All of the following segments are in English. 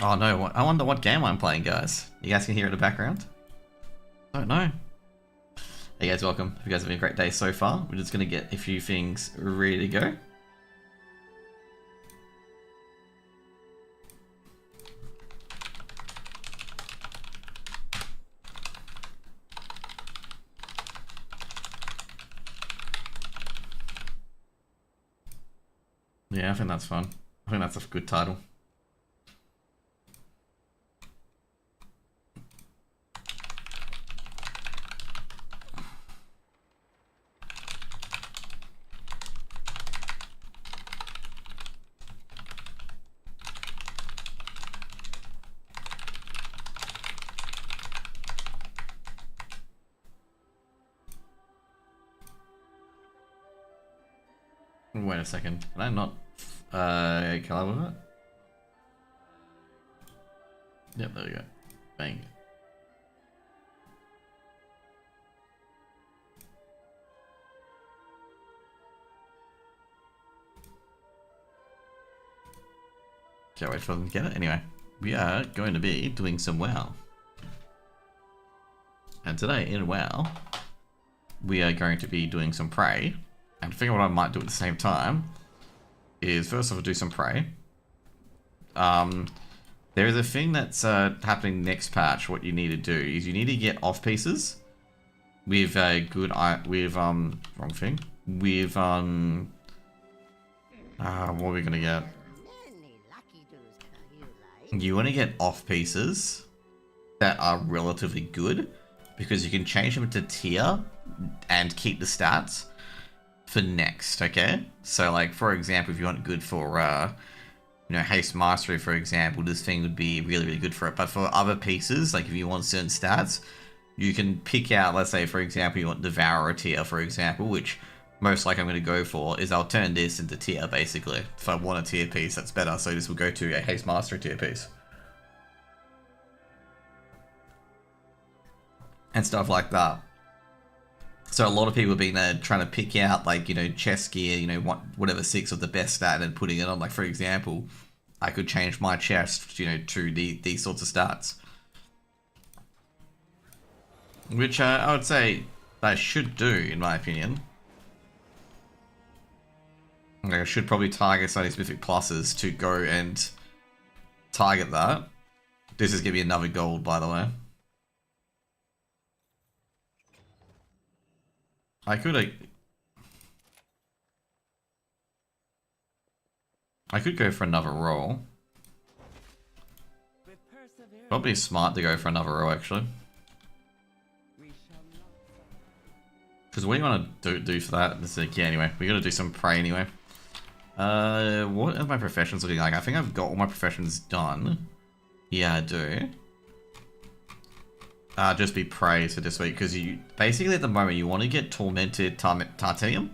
Oh no, I wonder what game I'm playing, guys. You guys can hear it in the background? I don't know. Hey guys, welcome. Hope you guys have had a great day so far. We're just gonna get a few things ready to go. Yeah, I think that's fun. I think that's a good title. Wait a second. Can I not collab with it? Yep, there we go. Bang. Can't wait for them to get it. Anyway, we are going to be doing some WoW. And today in WoW, we are going to be doing some Prey. And I think what I might do at the same time is first of all do some Prey. There is a thing that's happening next patch. What you need to do is you need to get off pieces with a good wrong thing with what are we gonna get? You want to get off pieces that are relatively good because you can change them to tier and keep the stats for next, okay? So like for example, if you want good for you know, haste mastery for example, this thing would be really good for it. But for other pieces, like if you want certain stats, you can pick out, let's say for example you want Devourer tier for example, which most likely I'm going to go for is I'll turn this into tier basically. If I want a tier piece that's better, so this will go to a haste mastery tier piece. And stuff like that. So a lot of people have been trying to pick out, like, you know, chest gear, you know, whatever 6 of the best stat and putting it on. Like, for example, I could change my chest, you know, to these sorts of stats. Which I would say I should do, in my opinion. Like, I should probably target some specific pluses to go and target that. This is going to be another gold, by the way. I could go for another roll. Probably smart to go for another roll, actually. Because what do you want to do for that? It's like, yeah, anyway, we got to do some Prey anyway. What are my professions looking like? I think I've got all my professions done. Yeah, I do. Just be Prey for this week, because you basically at the moment you want to get Tormented Tartanium.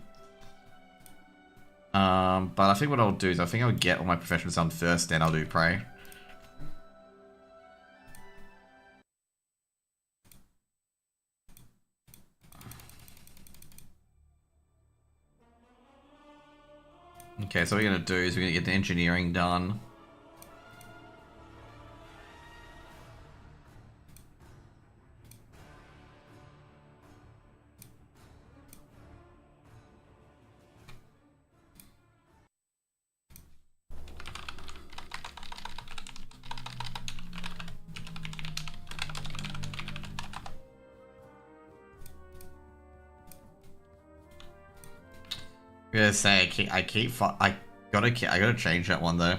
But I think what I'll do is I think I'll get all my professions done first, then I'll do Prey. Okay, so what we're going to do is we're going to get the engineering done. I'm gonna say I gotta change that one though.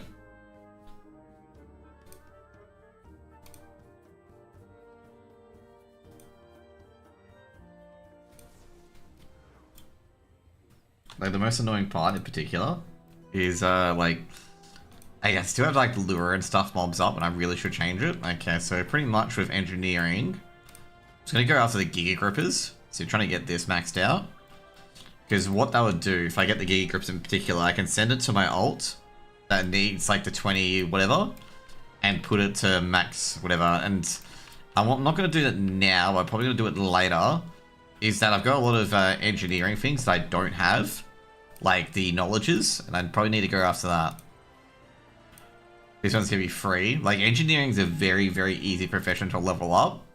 Like the most annoying part in particular is like I still have like lure and stuff mobs up, and I really should change it. Okay, so pretty much with engineering, I'm just gonna go after the Giga Grippers. So you're trying to get this maxed out. Because what that would do, if I get the Giga Grips in particular, I can send it to my ult that needs like the 20 whatever and put it to max whatever. And I'm not going to do that now, I'm probably going to do it later. Is that I've got a lot of engineering things that I don't have, like the knowledges, and I probably need to go after that. This one's gonna be free. Like, engineering's a very, very easy profession to level up.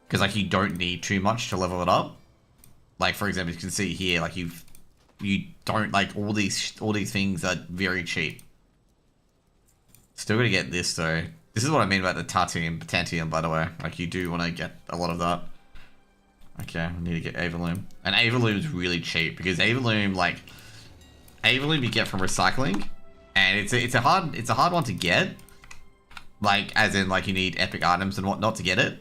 Because, like, you don't need too much to level it up. Like, for example, you can see here, like, you don't, like, all these things are very cheap. Still gonna get this, though. This is what I mean about the Tantium, by the way. Like, you do want to get a lot of that. Okay, we need to get Avaloom. And Avaloom is really cheap, because Avaloom, like... Avaloom you get from recycling, and it's a hard one to get. Like, as in, like, you need epic items and whatnot to get it.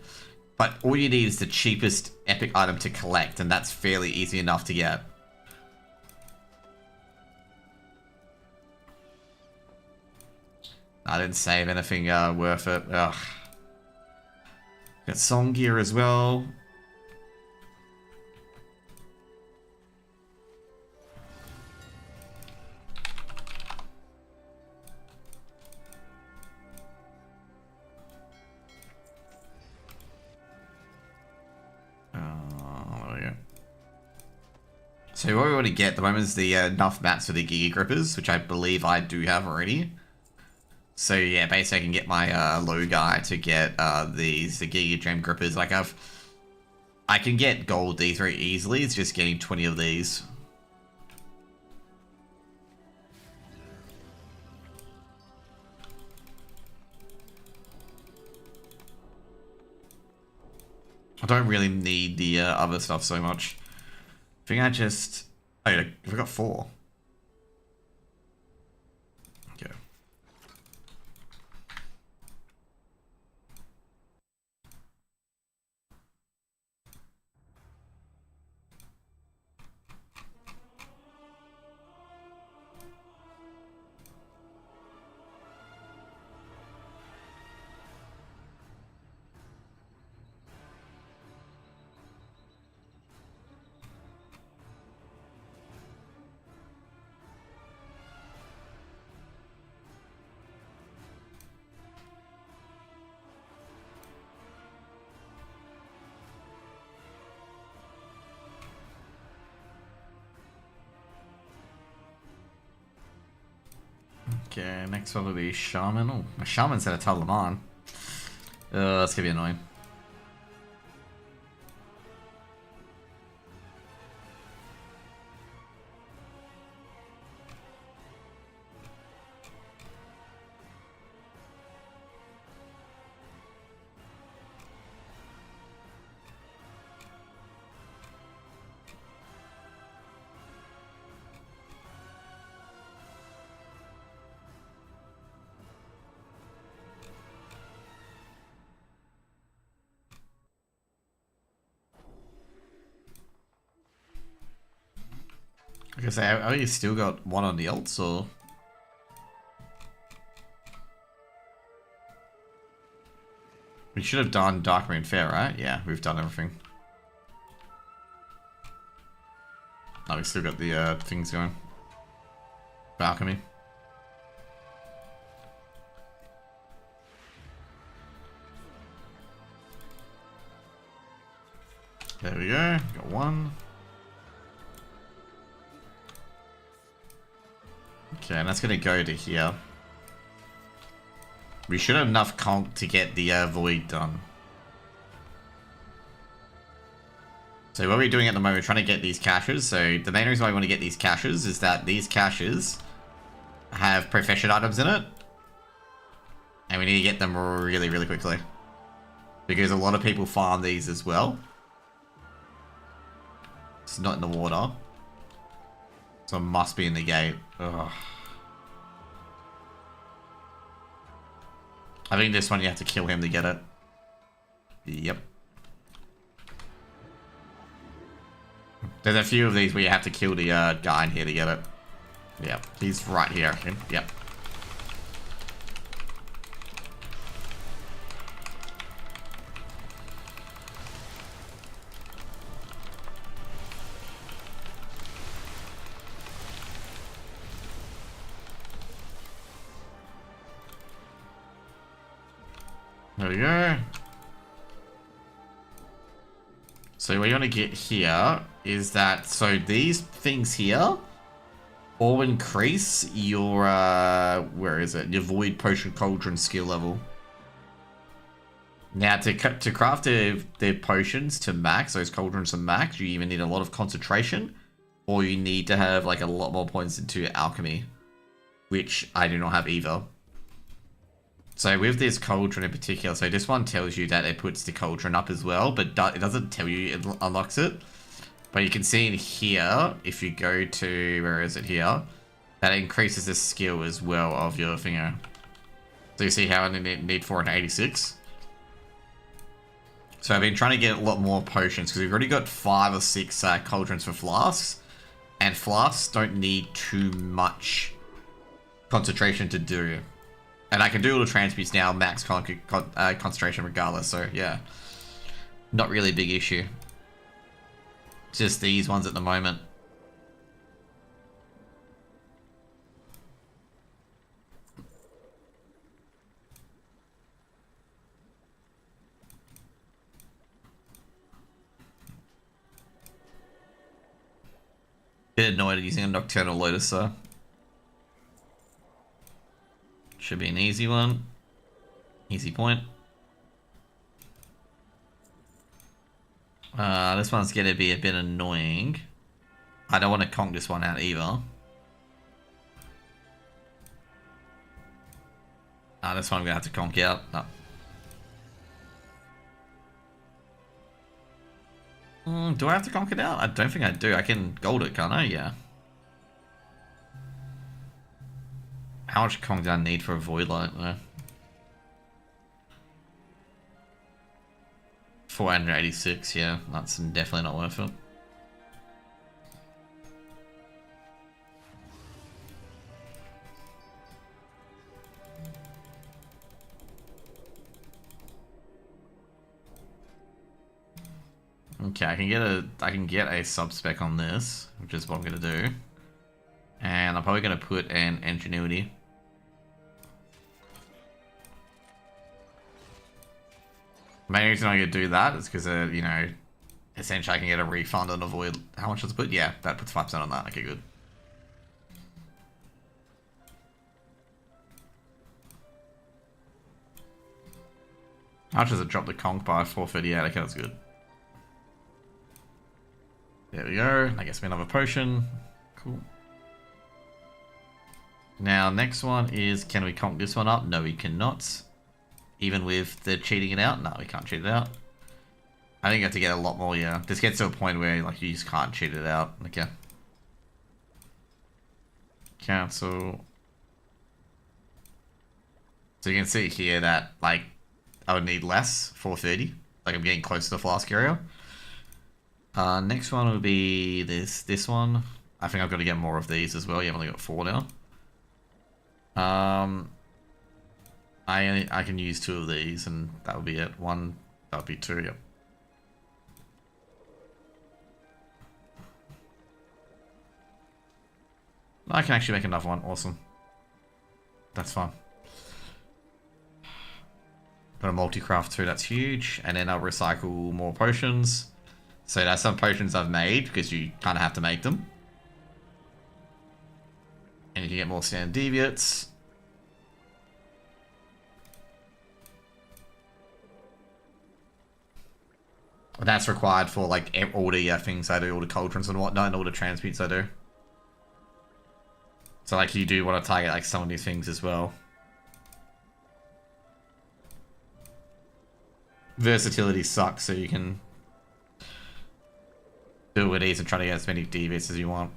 But all you need is the cheapest epic item to collect, and that's fairly easy enough to get. I didn't save anything worth it. Ugh. Got song gear as well. There we go. So what we want to get at the moment is the enough mats for the Giga Grippers, which I believe I do have already. So yeah, basically I can get my low guy to get the Giga Gem Grippers. Like I can get gold these very easily. It's just getting 20 of these. I don't really need the other stuff so much. I think I just... Oh, yeah, I got 4. Okay. Okay, next one will be Shaman. Oh, my Shaman said to tell them on. That's gonna be annoying. I guess I you still got one on the ults, or we should have done Dark Marine Fair, right? Yeah, we've done everything. Oh, we still got the things going. Balcony. There we go. Got one. Okay, and that's gonna go to here. We should have enough conch to get the void done. So what we're doing at the moment, we're trying to get these caches. So the main reason why we want to get these caches is that these caches have profession items in it. And we need to get them really, really quickly. Because a lot of people farm these as well. It's not in the water. So it must be in the gate. Ugh. I think this one you have to kill him to get it. Yep. There's a few of these where you have to kill the guy in here to get it. Yep, he's right here. Yep. There we go. So what you want to get here is that, so these things here or increase your, where is it? Your Void Potion Cauldron skill level. Now, to craft their potions to max, those cauldrons to max, you either need a lot of concentration, or you need to have like a lot more points into alchemy, which I do not have either. So with this cauldron in particular, so this one tells you that it puts the cauldron up as well, but it doesn't tell you it unlocks it. But you can see in here, if you go to, where is it here, that it increases the skill as well of your finger. So you see how I need 486. So I've been trying to get a lot more potions because we've already got 5 or 6 cauldrons for flasks. And flasks don't need too much concentration to do. And I can do all the transmutes now, max concentration regardless. So yeah, not really a big issue. Just these ones at the moment. Bit annoyed at using a Nocturnal Lotus, so should be an easy one. Easy point. This one's gonna be a bit annoying. I don't want to conk this one out either. This one I'm gonna have to conk out. No. Do I have to conk it out? I don't think I do. I can gold it, can't I? Yeah. How much conk do I need for a void light though? 486, yeah. That's definitely not worth it. Okay, I can get a sub-spec on this, which is what I'm gonna do. And I'm probably gonna put an Ingenuity. Main reason I'm gonna do that is because, you know, essentially I can get a refund and avoid. How much does it put? Yeah, that puts 5% on that. Okay, good. How much does it drop the conk by? 438. Okay, that's good. There we go. I guess we another potion. Cool. Now, next one is, can we conk this one up? No, we cannot. Even with the cheating it out? No, we can't cheat it out. I think you have to get a lot more, yeah. This gets to a point where, like, you just can't cheat it out. Okay. Cancel. So you can see here that, like, I would need less, 430. Like, I'm getting close to the flask area. Next one would be this one. I think I've got to get more of these as well. You've only got 4 now. I can use 2 of these, and that would be it. One, that would be 2. Yep. I can actually make another one. Awesome. That's fine. Got a multi-craft too. That's huge. And then I'll recycle more potions. So that's some potions I've made because you kind of have to make them. And you can get more standard deviates. That's required for like all the things I do, all the cauldrons and whatnot, and all the transmutes I do. So like you do want to target like some of these things as well. Versatility sucks, so you can do with these and try to get as many deviates as you want.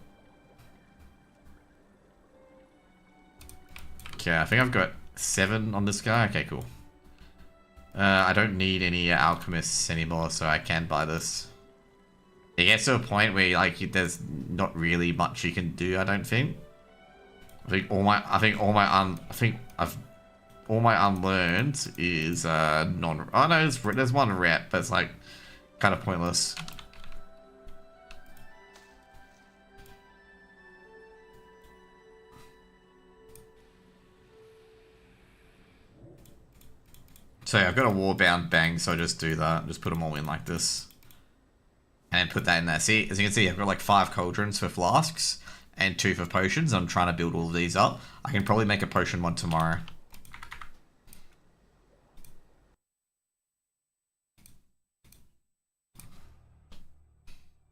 Okay, I think I've got 7 on this guy. Okay, cool. I don't need any alchemists anymore, so I can buy this. It gets to a point where like there's not really much you can do. I don't think. All my unlearned is non. Oh no, there's one rep, but it's like kind of pointless. So yeah, I've got a Warbound Bang, so I just do that. Just put them all in like this. And put that in there. See, as you can see, I've got like 5 cauldrons for flasks. and 2 for potions. I'm trying to build all of these up. I can probably make a potion mod tomorrow.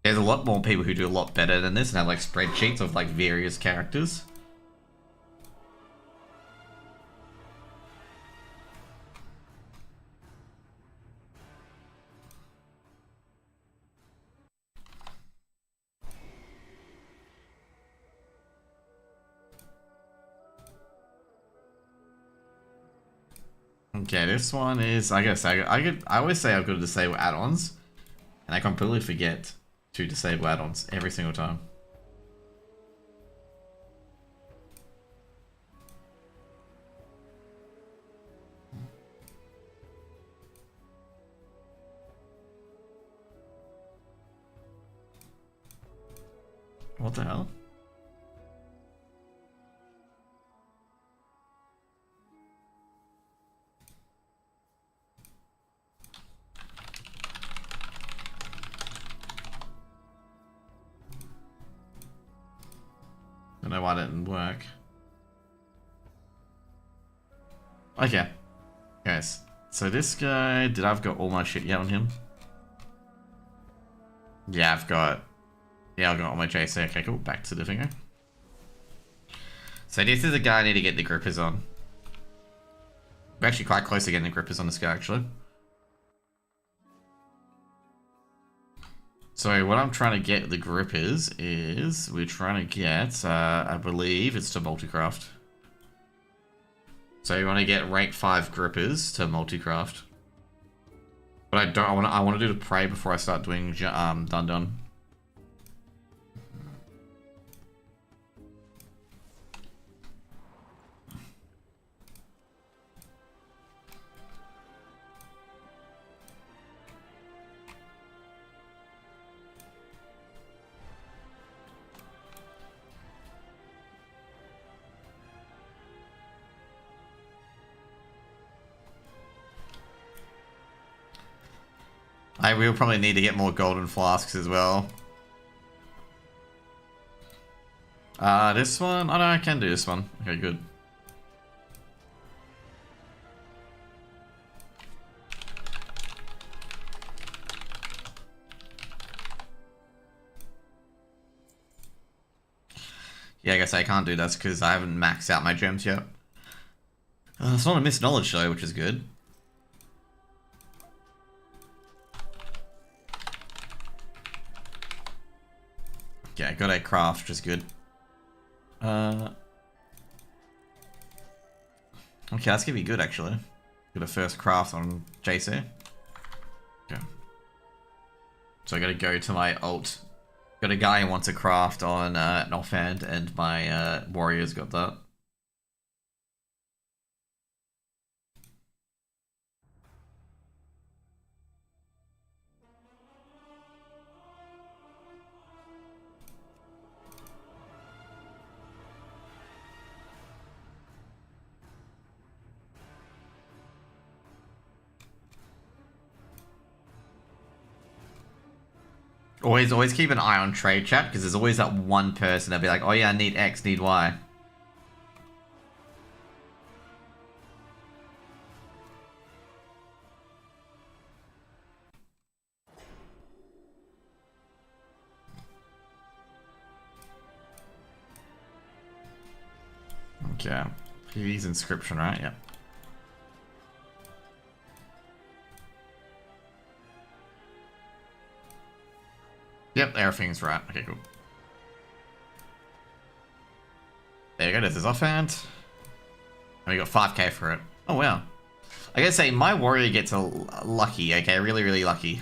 There's a lot more people who do a lot better than this and have like spreadsheets of like various characters. Okay, this one is, I guess, I always say I've got to disable add-ons, and I completely forget to disable add-ons every single time. What the hell? I don't know why that didn't work. Okay. Guys, so this guy, did I've got all my shit yet on him? Yeah, I've got all my JC. Okay, cool. Back to the finger. So this is a guy I need to get the grippers on. We're actually quite close to getting the grippers on this guy, actually. So what I'm trying to get the grippers is, we're trying to get, I believe it's to multicraft. So you want to get rank 5 grippers to multicraft. But I want to do the prey before I start doing Dun. I will probably need to get more golden flasks as well. This one? Oh no, I can do this one. Okay, good. Yeah, I guess I can't do this because I haven't maxed out my gems yet. It's not a missed knowledge though, which is good. Yeah, got a craft, which is good. Okay, that's gonna be good actually. Got a first craft on JC. Okay. So I gotta go to my alt. Got a guy who wants a craft on an offhand, and my warrior's got that. Always keep an eye on trade chat, because there's always that one person that'll be like, oh yeah, I need X, need Y. Okay. He's inscription, right? Yep. Yep, everything's right. Okay, cool. There you go, this is offhand. And we got 5k for it. Oh, wow. I gotta say, my warrior gets a lucky, okay? Really, really lucky.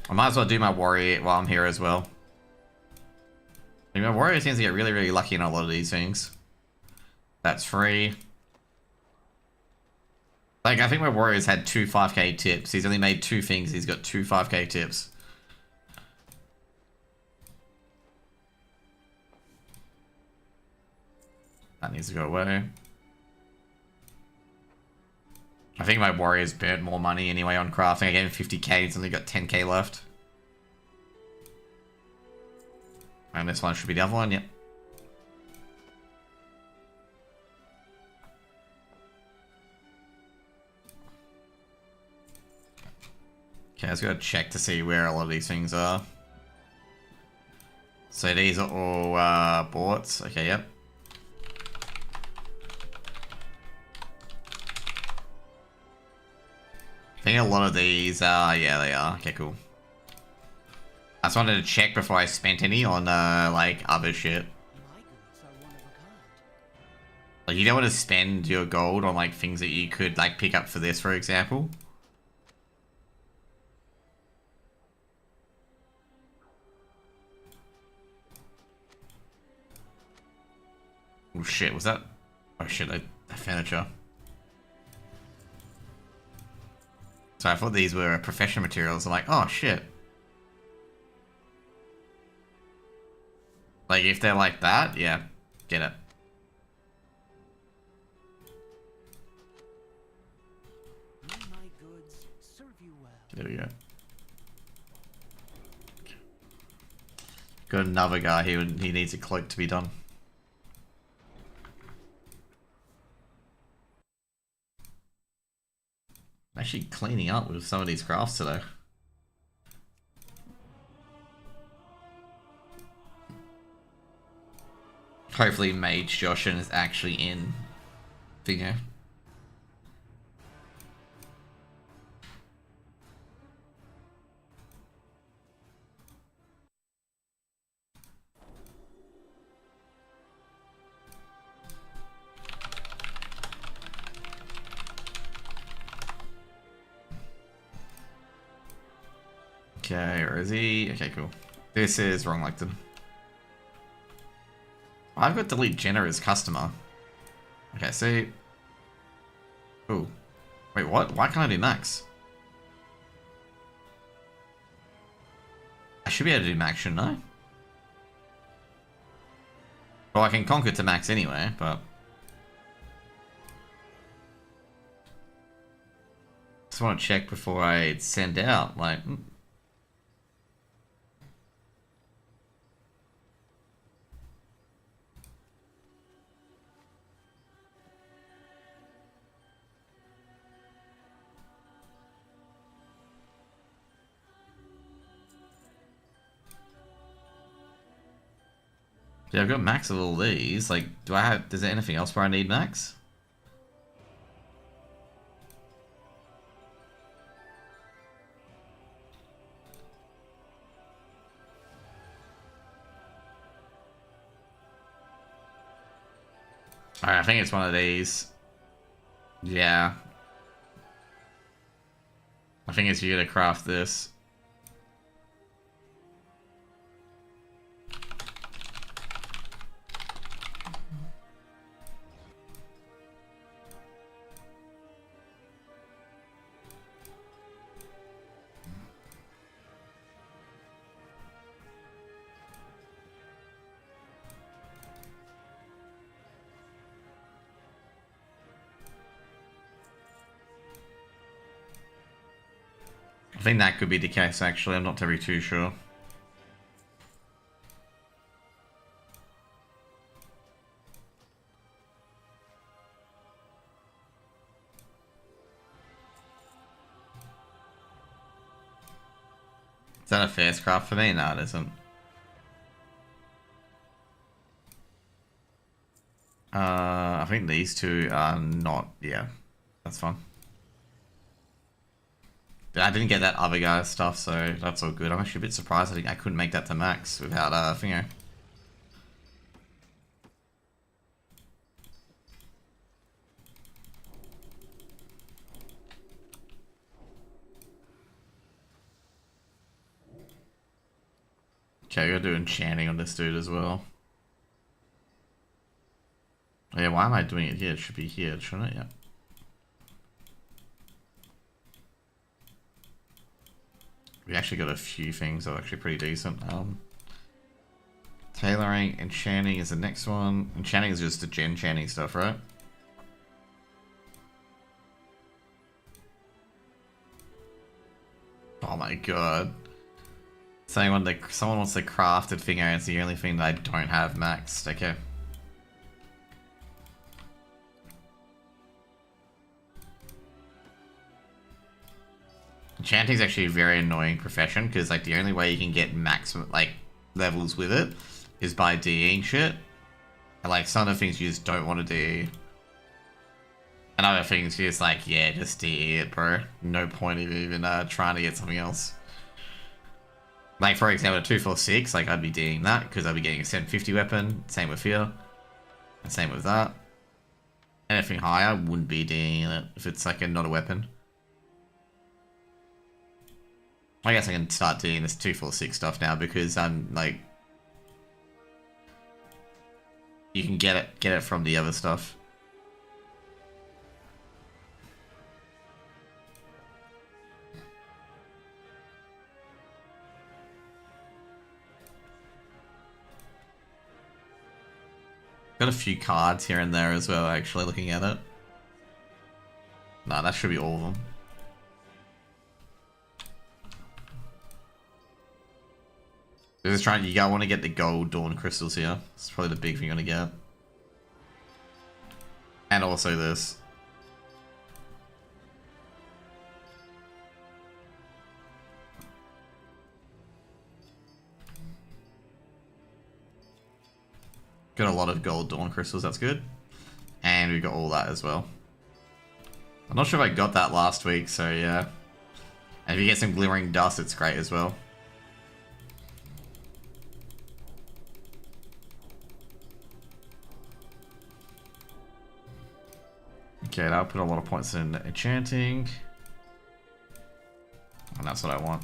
I might as well do my warrior while I'm here as well. I mean, my warrior seems to get really, really lucky in a lot of these things. That's free. Like, I think my warrior's had 2 5k tips. He's only made 2 things. He's got 2 5k tips. That needs to go away. I think my warrior's burnt more money anyway on crafting. I gave him 50k. He's only got 10k left. And this one should be the other one, yep. Okay, let's go check to see where a lot of these things are. So these are all boards. Okay, yep. I think a lot of these are, yeah, they are. Okay, cool. I just wanted to check before I spent any on, like, other shit. Like, you don't want to spend your gold on, like, things that you could, like, pick up for this, for example. Oh, shit, was that... Oh, shit, that furniture. So I thought these were professional materials. I'm like, oh, shit. Like, if they're like that, yeah, get it. My goods serve you well. There we go. Got another guy here, he needs a cloak to be done. I'm actually cleaning up with some of these crafts today. Hopefully Mage Joshin is actually in Thingo. Okay, where is he? Okay, cool. This is wrong Lecton. I've got delete Jenna as customer. Okay, see. Ooh. Wait, what? Why can't I do max? I should be able to do max, shouldn't I? Well, I can conquer to max anyway, but... Just want to check before I send out, like... Yeah, I've got max of all these. Like, do I have... Is there anything else where I need max? Alright, I think it's one of these. Yeah. I think it's you to craft this. I think that could be the case, actually. I'm not terribly too sure. Is that a fast craft for me? No, it isn't. I think these two are not... Yeah, that's fine. I didn't get that other guy's stuff, so that's all good. I'm actually a bit surprised I think I couldn't make that to max without Thingo. Okay, I gotta do enchanting on this dude as well. Oh, yeah, why am I doing it here? It should be here, shouldn't it? Yeah. We actually got a few things that are actually pretty decent. Tailoring, enchanting is the next one. Enchanting is just the gen chanting stuff, right? Oh my god. Someone wants the crafted thing, and it's the only thing that I don't have maxed. Okay. Enchanting is actually a very annoying profession because like the only way you can get maximum like levels with it is by DEing shit. And like some of the things you just don't want to DE. And other things you're just like, yeah, just DE it, bro. No point of even trying to get something else. Like for example, a 246, like I'd be DEing that because I'd be getting a 750 weapon. Same with here. And same with that. Anything higher wouldn't be DEing it if it's like not a weapon. I guess I can start doing this 246 stuff now because I'm like, you can get it from the other stuff. Got a few cards here and there as well. Actually, looking at it, nah, that should be all of them. Just trying, you want to get the gold dawn crystals here. It's probably the big thing you're gonna get. And also this. Got a lot of gold dawn crystals, that's good. And we got all that as well. I'm not sure if I got that last week, so yeah. And if you get some glimmering dust, it's great as well. Okay, that'll put a lot of points in enchanting. And that's what I want.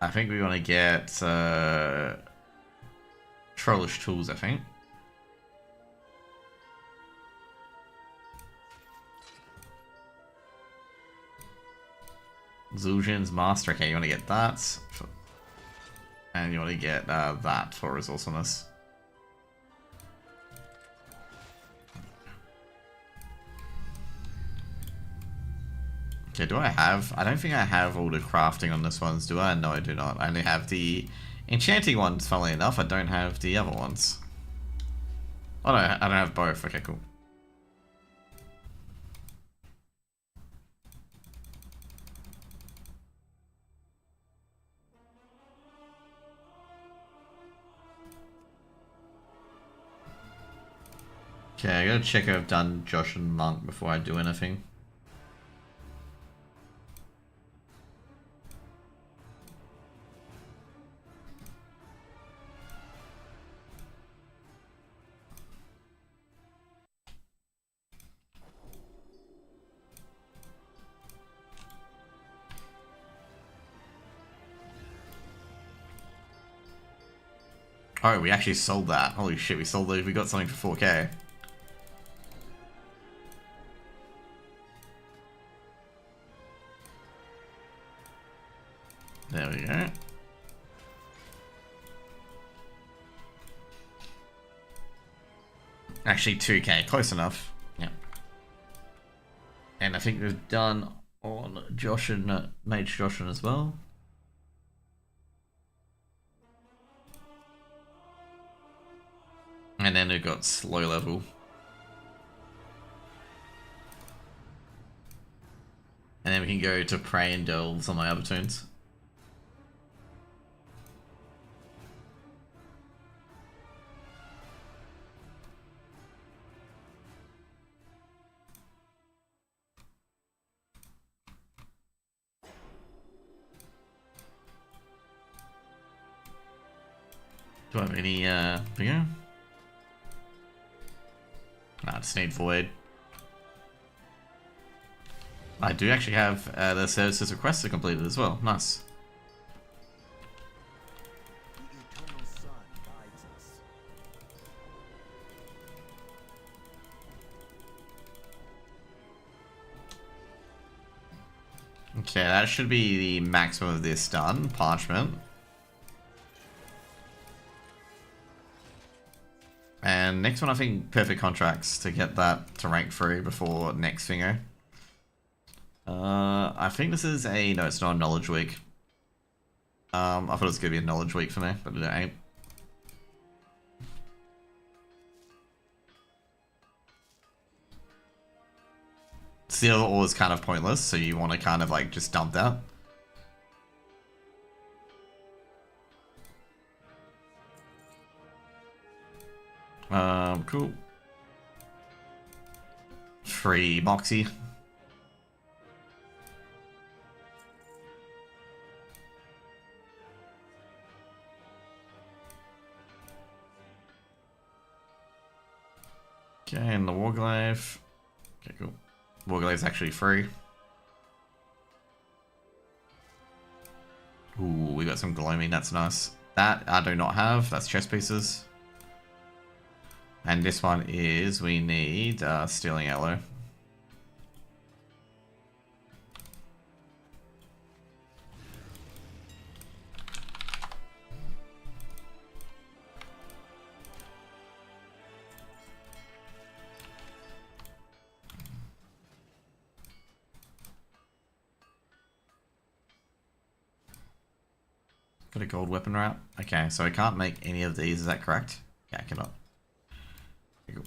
I think we want to get Trollish Tools, I think. Zul'jin's Master. Okay, you want to get that. And you want to get that for resourcefulness. Okay, do I have... I don't think I have all the crafting on this ones, do I? No, I do not. I only have the enchanting ones, funnily enough. I don't have the other ones. Oh, no, I don't have both. Okay, cool. Okay, I gotta check if I've done Josh and Monk before I do anything. Oh, we actually sold that. Holy shit, we sold it. We got something for 4K. There we go. Actually, 2K. Close enough. Yeah. And I think we've done on Josh and Mage Joshin as well. And then we've got slow level. And then we can go to Prey and Delves on my other tunes. Do I have any bigger? Nah, just need Void. I do actually have the services requested completed as well. Nice. The eternal sun guides us. Okay, that should be the maximum of this done. Parchment. And next one, I think Perfect Contracts to get that to rank 3 before next Thingo. I think this is a... No, it's not a Knowledge Week. I thought it was gonna be a knowledge week for me, but it ain't. Seal ore is kind of pointless, so you want to kind of like just dump that. Cool. Free Moxie. Okay, and the Warglaive. Okay, cool. Warglaive's actually free. Ooh, we got some Gloaming, that's nice. That I do not have, that's chess pieces. And this one is, we need Stealing Yellow. Got a gold weapon route. Okay, so I can't make any of these, is that correct? Yeah, I cannot. Okay, cool.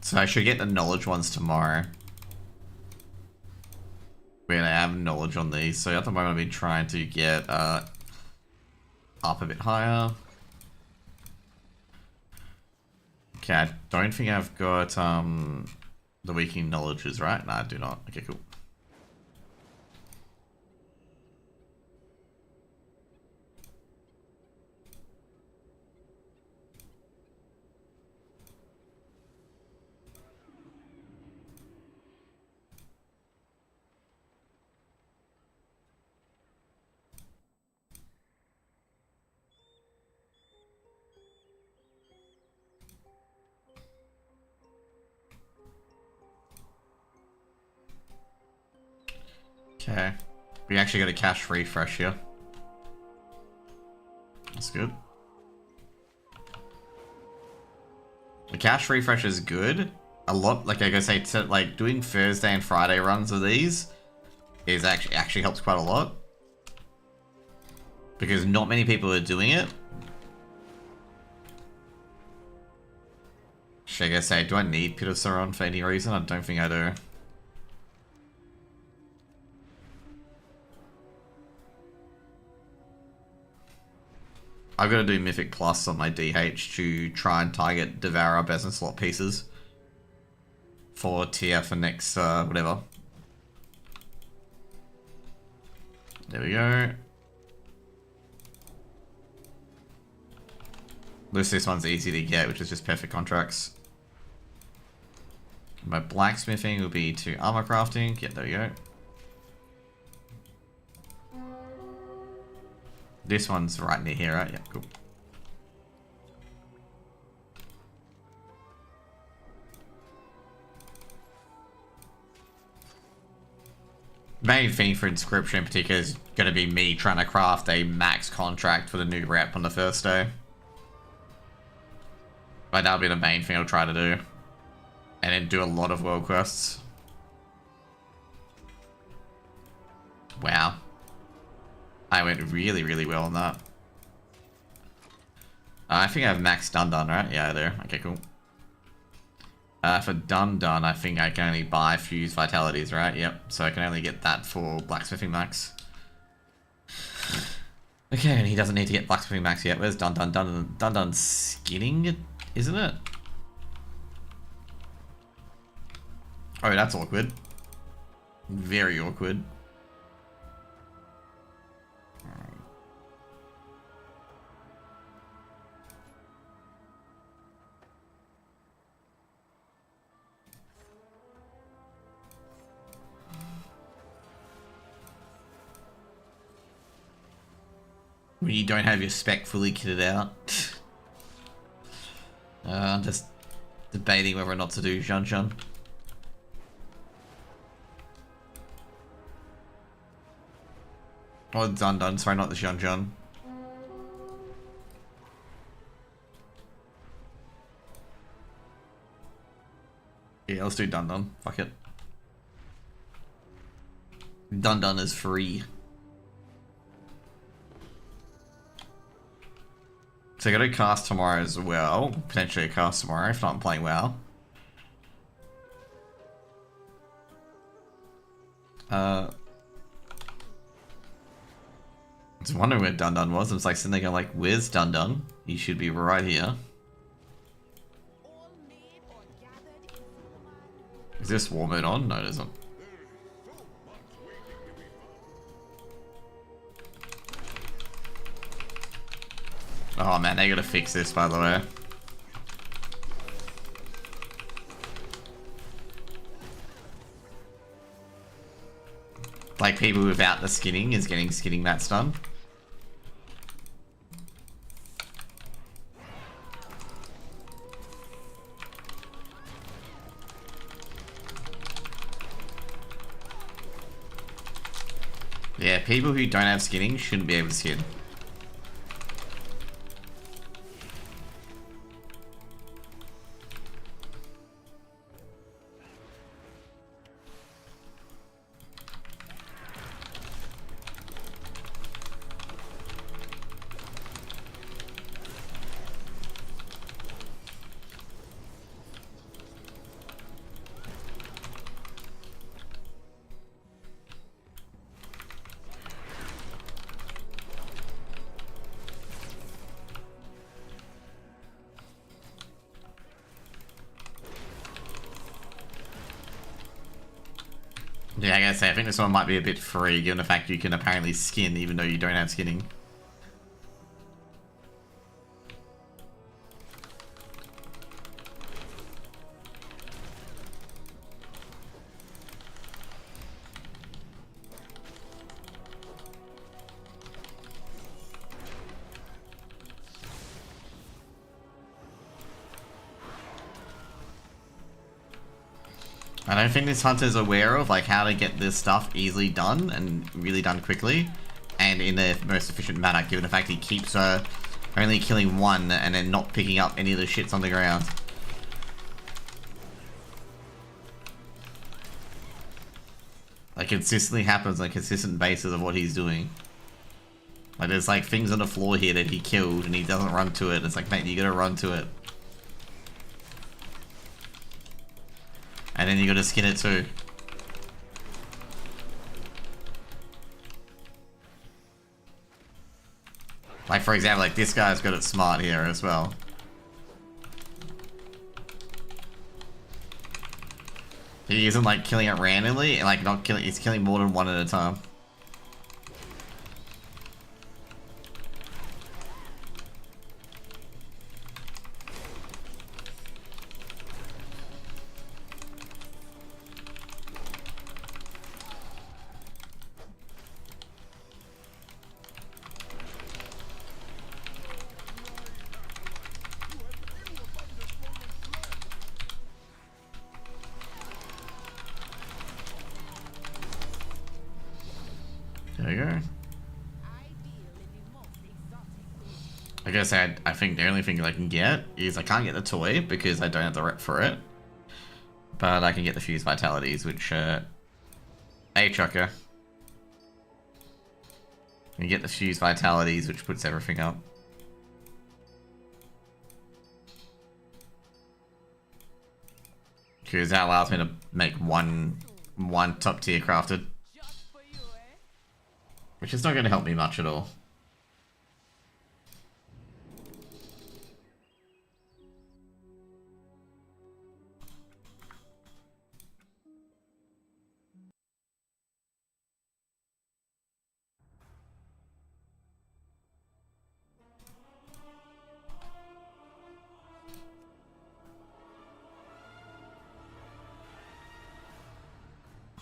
So I should get the knowledge ones tomorrow. We're gonna have knowledge on these. So at the moment I've been trying to get up a bit higher. Okay, I don't think I've got the weakening knowledges, right? No, I do not. Okay, cool. Okay. We actually got a cash refresh here. That's good. The cash refresh is good. A lot, like I gotta say, like doing Thursday and Friday runs of these is actually helps quite a lot. Because not many people are doing it. Should I go say, do I need Pit of Sauron for any reason? I don't think I do. I've got to do Mythic Plus on my DH to try and target Devour Business Slot pieces for tier for next, whatever. There we go. This one's easy to get, which is just perfect contracts. My blacksmithing will be to armor crafting. Yeah, there we go. This one's right near here, right? Yeah, cool. Main thing for Inscription in particular is going to be me trying to craft a max contract for the new rep on the first day. But that'll be the main thing I'll try to do. And then do a lot of world quests. Wow. I went really, really well on that. I think I have max done, right? Yeah, there. Okay, cool. For done, I think I can only buy fused vitalities, right? Yep. So I can only get that for blacksmithing max. Okay, and he doesn't need to get blacksmithing max yet. Where's done skinning, isn't it? Oh, that's awkward. Very awkward. When you don't have your spec fully kitted out. I'm just debating whether or not to do Xun. Oh, Dun, sorry, not the Xun. Yeah, let's do Dun. Fuck it. Dun Dun is free. So I gotta cast tomorrow as well. Potentially a cast tomorrow if not I'm playing WoW. I was wondering where Dun Dun was. I was like sitting there going like, where's Dun Dun? He should be right here. Is this war mode on? No, it isn't. Oh man, they gotta fix this by the way. Like people without the skinning is getting skinning mats done. Yeah, people who don't have skinning shouldn't be able to skin. Yeah, I gotta say, I think this one might be a bit free, given the fact you can apparently skin even though you don't have skinning. I don't think this hunter's aware of like how to get this stuff easily done and really done quickly and in the most efficient manner, given the fact he keeps only killing one and then not picking up any of the shits on the ground. Like consistently happens on a consistent basis of what he's doing. Like there's like things on the floor here that he killed and he doesn't run to it. It's like, mate, you gotta run to it. And then you gotta skin it too. Like for example, like this guy's got it smart here as well. He isn't like killing it randomly, and like not killing, he's killing more than one at a time. There you go. I guess I think the only thing I can get is I can't get the toy because I don't have the rep for it. But I can get the fused vitalities, which hey Chucker. You get the fused vitalities, which puts everything up. Because that allows me to make one top tier crafted. Which is not going to help me much at all.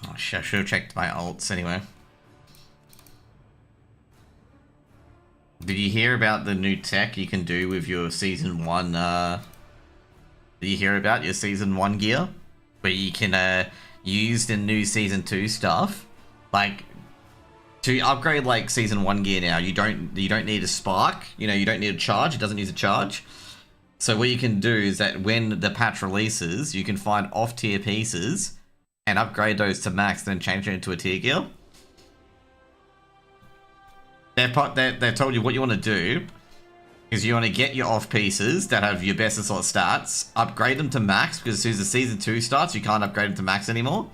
Oh shit, I should have checked my ults anyway. Did you hear about the new tech you can do with your Season 1, did you hear about your Season 1 gear? Where you can, use the new Season 2 stuff, like, to upgrade, like, Season 1 gear now, you don't need a spark, you know, you don't need a charge, it doesn't use a charge. So what you can do is that when the patch releases, you can find off-tier pieces, and upgrade those to max, then change it into a tier gear. they've told you what you want to do is you want to get your off pieces that have your best sort of stats, upgrade them to max, because as soon as the season 2 starts, you can't upgrade them to max anymore.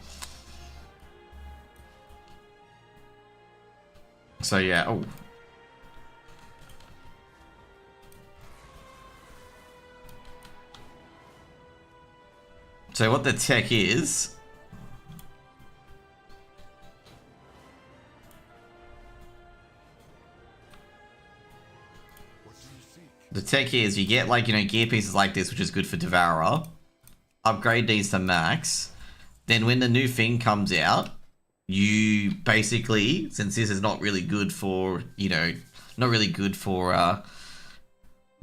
So yeah, oh. So what the tech is... The tech here is you get, like, you know, gear pieces like this, which is good for Devourer. Upgrade these to max. Then when the new thing comes out, you basically, since this is not really good for, you know, not really good for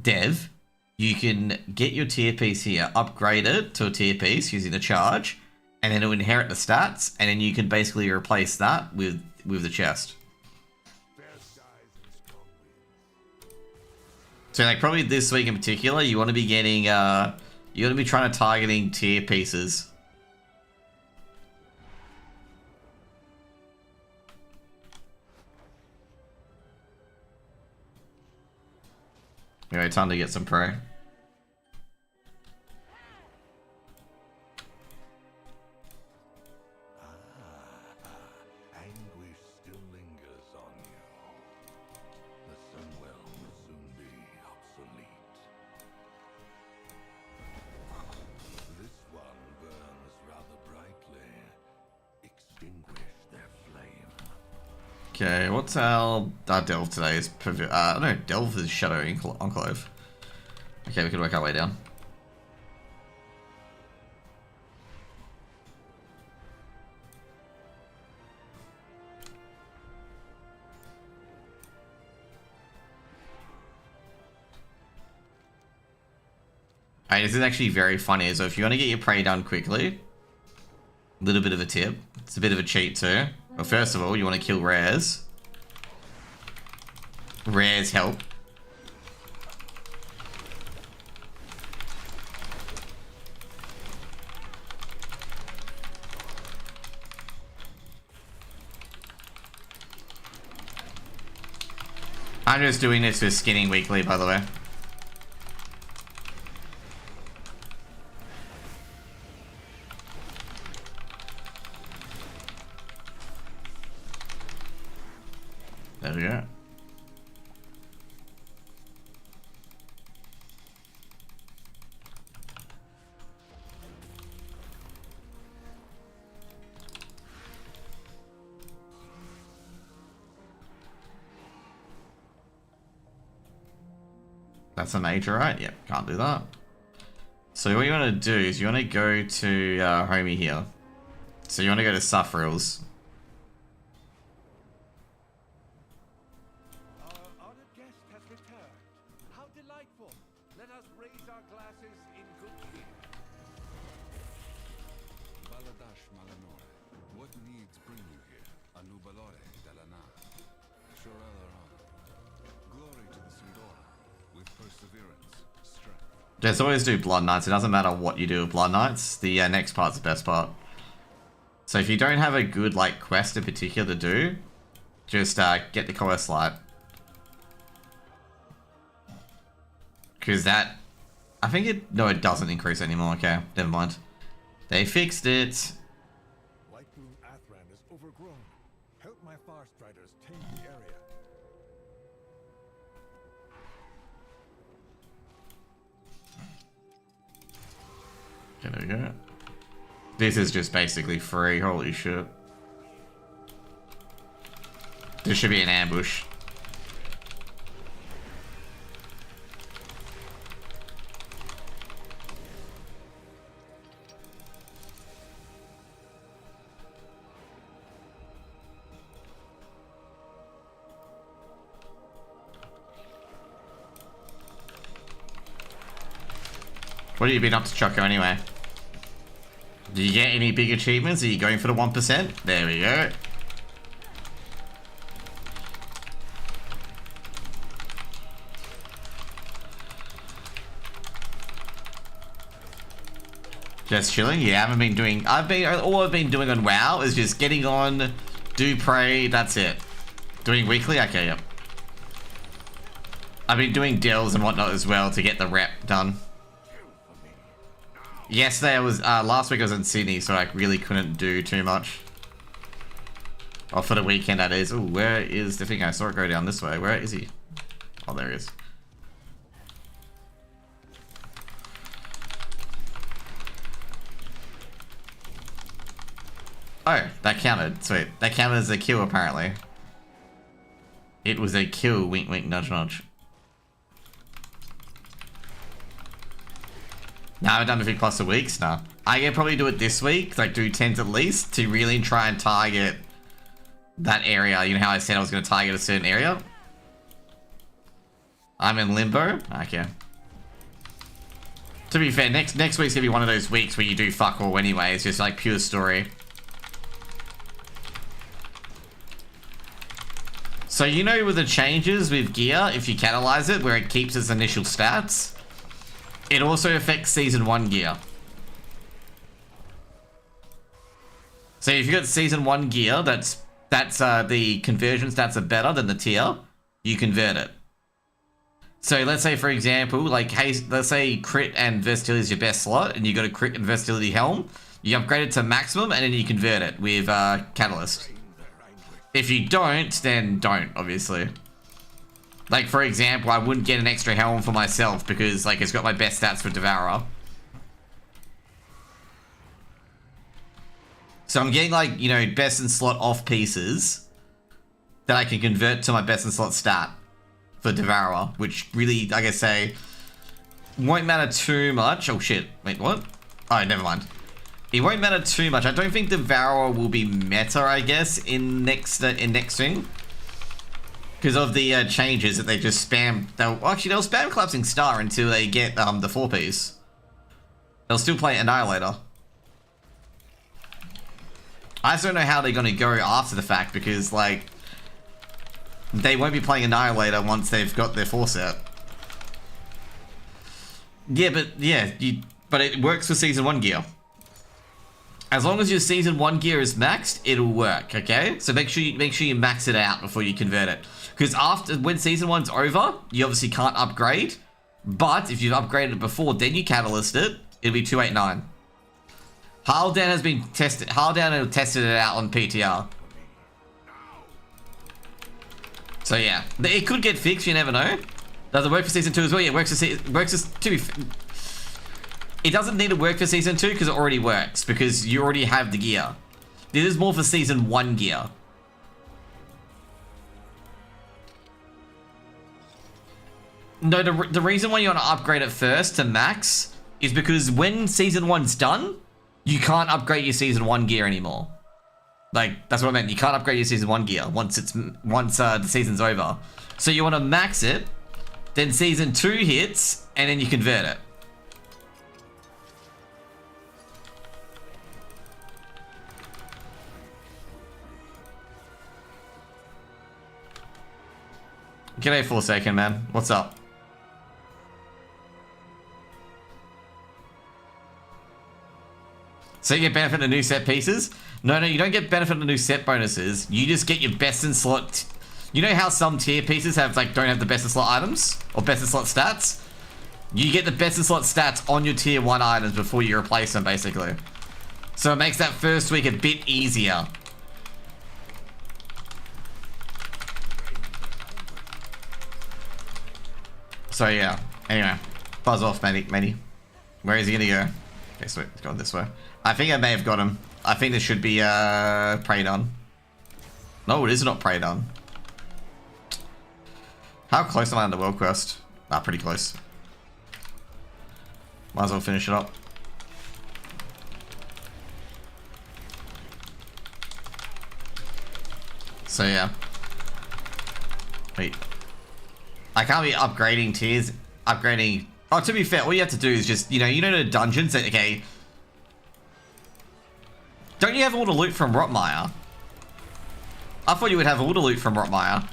dev, you can get your tier piece here, upgrade it to a tier piece using the charge, and then it'll inherit the stats, and then you can basically replace that with the chest. So like probably this week in particular, you want to be getting, you want to be trying to targeting tier pieces. Anyway, time to get some prey. Anguish still lingers on you. The Sunwell will soon be obsolete. This one burns rather brightly. Extinguish their flame. Okay, what's our Delve today? Is no, Delve is Shadow Enclave. Okay, we can work our way down. Alright, this is actually very funny. So if you want to get your prey done quickly, a little bit of a tip. It's a bit of a cheat too. Well, first of all, you want to kill rares. Rares help. I'm just doing this for skinning weekly, by the way. There we go. That's a major, right? Yep, can't do that. So what you want to do is you want to go to homie here. So you want to go to Sufferils. Our honored guest has returned. How delightful. Let us raise our glasses in good cheer. Baladash Malanore, what needs bring you here? Anubalore Dalana. Shoralaran. Glory to the Sindora. With perseverance, strength. Just always do Blood Knights. It doesn't matter what you do with Blood Knights. The next part's the best part. So if you don't have a good like quest in particular to do, just get the Coerce Light. Because that... I think it... No, it doesn't increase anymore. Okay, never mind. They fixed it. White Moon Athran is overgrown. Help my Farstriders tame the area. Okay, there we go. This is just basically free. Holy shit. This should be an ambush. What have you been up to, Choco, anyway? Do you get any big achievements? Are you going for the 1%? There we go. Just chilling? Yeah, I haven't been doing... all I've been doing on WoW is just getting on, do prey, that's it. Doing weekly? Okay, yep. I've been doing deals and whatnot as well to get the rep done. Yesterday I was, last week I was in Sydney, so I really couldn't do too much. Or for the weekend that is. Ooh, where is the thing? I saw it go down this way. Where is he? Oh, there he is. Oh, that counted. Sweet. That counted as a kill, apparently. It was a kill. Wink, wink, nudge, nudge. Nah, I haven't done 50 plus a weeks, nah. I can probably do it this week, like do 10s at least, to really try and target that area. You know how I said I was going to target a certain area? I'm in limbo? Okay. To be fair, next week's going to be one of those weeks where you do fuck all anyway. It's just like pure story. So you know with the changes with gear, if you catalyze it, where it keeps its initial stats, it also affects Season 1 gear. So if you've got Season 1 gear, that's the conversion stats are better than the tier, you convert it. So let's say, for example, like, hey, let's say crit and versatility is your best slot, and you got a crit and versatility helm, you upgrade it to maximum, and then you convert it with Catalyst. If you don't, then don't, obviously. Like, for example, I wouldn't get an extra helm for myself because, like, it's got my best stats for Devourer. So I'm getting, like, you know, best in slot off pieces that I can convert to my best in slot stat for Devourer, which really, like I say, won't matter too much. Oh, shit. Wait, what? Oh, never mind. It won't matter too much. I don't think Devourer will be meta, I guess, in next thing. Because of the changes that they just spam. They'll spam Collapsing Star until they get the 4-piece. They'll still play Annihilator. I just don't know how they're going to go after the fact, because, like, they won't be playing Annihilator once they've got their 4-set. Yeah, but it works for Season 1 gear. As long as your Season 1 gear is maxed, it'll work, okay? So make sure you max it out before you convert it. Because when Season 1's over, you obviously can't upgrade. But if you've upgraded it before, then you catalyst it, it'll be 289. Harldan has been tested. Harldan tested it out on PTR. So yeah, it could get fixed. You never know. Does it work for Season 2 as well? Yeah, it works for it doesn't need to work for Season 2 because it already works, because you already have the gear. This is more for Season 1 gear. No, the reason why you want to upgrade it first to max is because when Season 1's done, you can't upgrade your Season 1 gear anymore. Like, that's what I meant. You can't upgrade your Season 1 gear once the season's over. So you want to max it, then Season 2 hits, and then you convert it. G'day Forsaken, man. What's up? So you get benefit of new set pieces? No, you don't get benefit of new set bonuses. You just get your best in slot. You know how some tier pieces don't have the best in slot items? Or best in slot stats? You get the best in slot stats on your tier 1 items before you replace them, basically. So it makes that first week a bit easier. So yeah, anyway, buzz off, matey. Where is he gonna go? Okay, sweet, he's going this way. I think I may have got him. I think this should be preyed on. No, it is not preyed on. How close am I on the world quest? Ah, pretty close. Might as well finish it up. So yeah. Wait. I can't be upgrading tiers, Oh, to be fair, all you have to do is just, you know the dungeons that, okay. Don't you have all the loot from Rotmire? I thought you would have all the loot from Rotmire.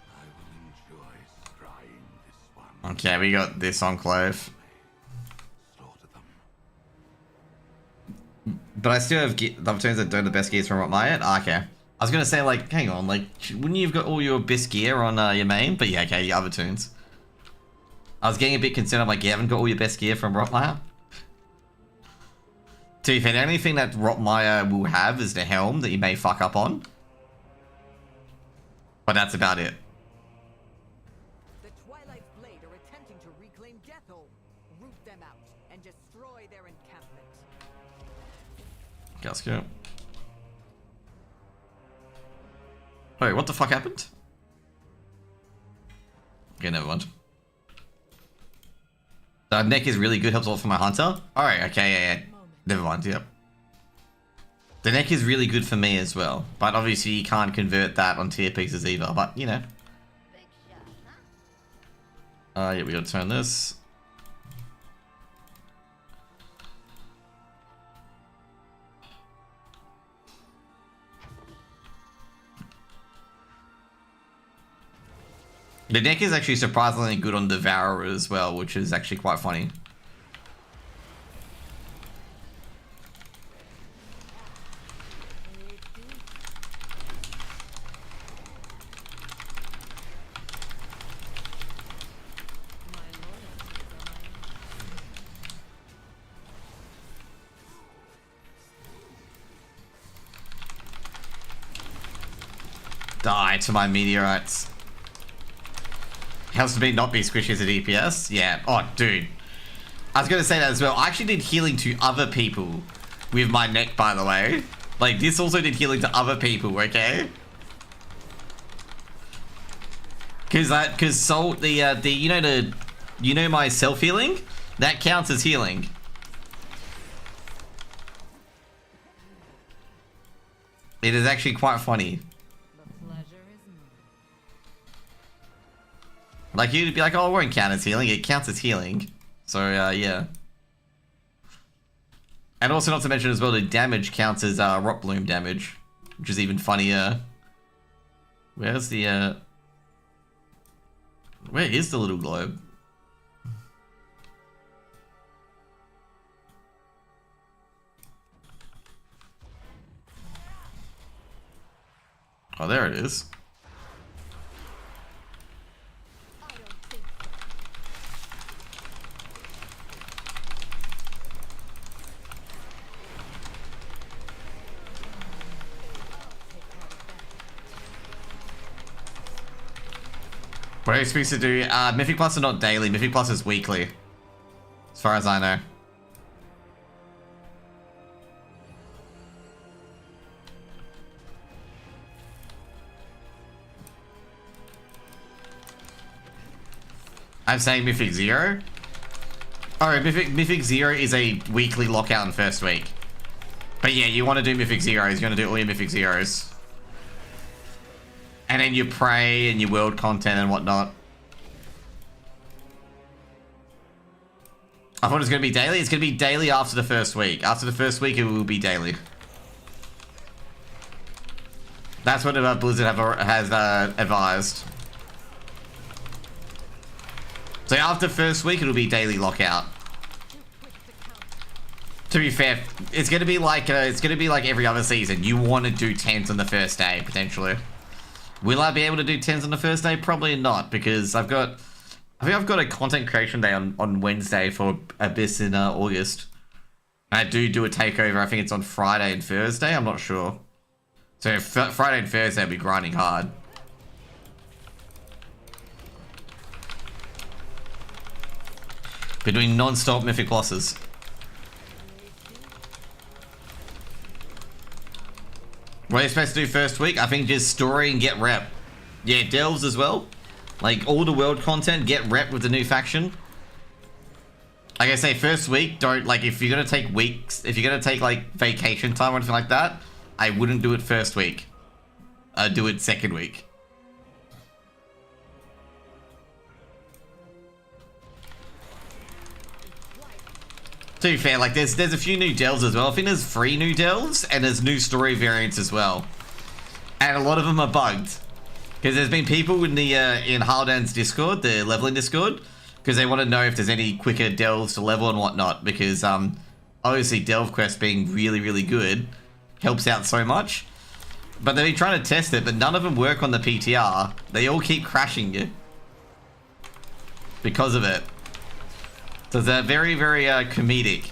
I will enjoy scrying this Okay, we got this enclave. Slaughter them. But I still have love turns that don't the best gears from Rotmire. Okay. I was gonna say, like, hang on, like, wouldn't you have got all your best gear on your main? But yeah, okay, your other tunes. I was getting a bit concerned. I'm like, you haven't got all your best gear from Rotmire? To be fair, the only thing that Rotmire will have is the helm that you may fuck up on. But that's about it. The Twilight Blade are attempting to reclaim Deathhold. Root them out and destroy their encampment. Let's go. Wait, what the fuck happened? Okay, never mind. The neck is really good, helps a lot for my hunter. Alright, okay, yeah. Never mind, yep. The neck is really good for me as well, but obviously you can't convert that on tier pieces either, but you know. Yeah, we gotta turn this. The deck is actually surprisingly good on Devourer as well, which is actually quite funny. Die to my meteorites. Helps me not be squishy as a DPS. Yeah. Oh, dude. I was going to say that as well. I actually did healing to other people with my neck, by the way. Like, this also did healing to other people, okay? Because soul, you know my self-healing? That counts as healing. It is actually quite funny. Like, you'd be like, oh, it won't count as healing. It counts as healing. So, yeah. And also, not to mention as well, the damage counts as Rot Bloom damage. Which is even funnier. Where's the, where is the little globe? Oh, there it is. What are you supposed to do? Mythic Plus are not daily. Mythic Plus is weekly. As far as I know. I'm saying Mythic 0? Oh, Mythic 0 is a weekly lockout in first week. But yeah, you want to do Mythic Zeros. You want to do all your Mythic Zeros. And then you pray and your world content and whatnot. I thought it was going to be daily. It's going to be daily after the first week. After the first week, it will be daily. That's what Blizzard has advised. So after first week, it'll be daily lockout. To be fair, it's going to be like every other season. You want to do 10s on the first day potentially. Will I be able to do 10s on the first day? Probably not, because I think I've got a content creation day on Wednesday for Abyss in August. And I do a takeover. I think it's on Friday and Thursday. I'm not sure. So Friday and Thursday I'll be grinding hard. Be doing non-stop mythic losses. What are you supposed to do first week? I think just story and get rep. Yeah, delves as well. Like, all the world content, get rep with the new faction. Like I say, first week, don't, like, if you're gonna take weeks, if you're gonna take, like, vacation time or anything like that, I wouldn't do it first week. Do it second week. To be fair, like, there's a few new delves as well. I think there's 3 new delves, and there's new story variants as well. And a lot of them are bugged. Because there's been people in the in Haldan's Discord, the leveling Discord, because they want to know if there's any quicker delves to level and whatnot, because obviously Delve Quest being really, really good helps out so much. But they've been trying to test it, but none of them work on the PTR. They all keep crashing you because of it. So they're very, very comedic.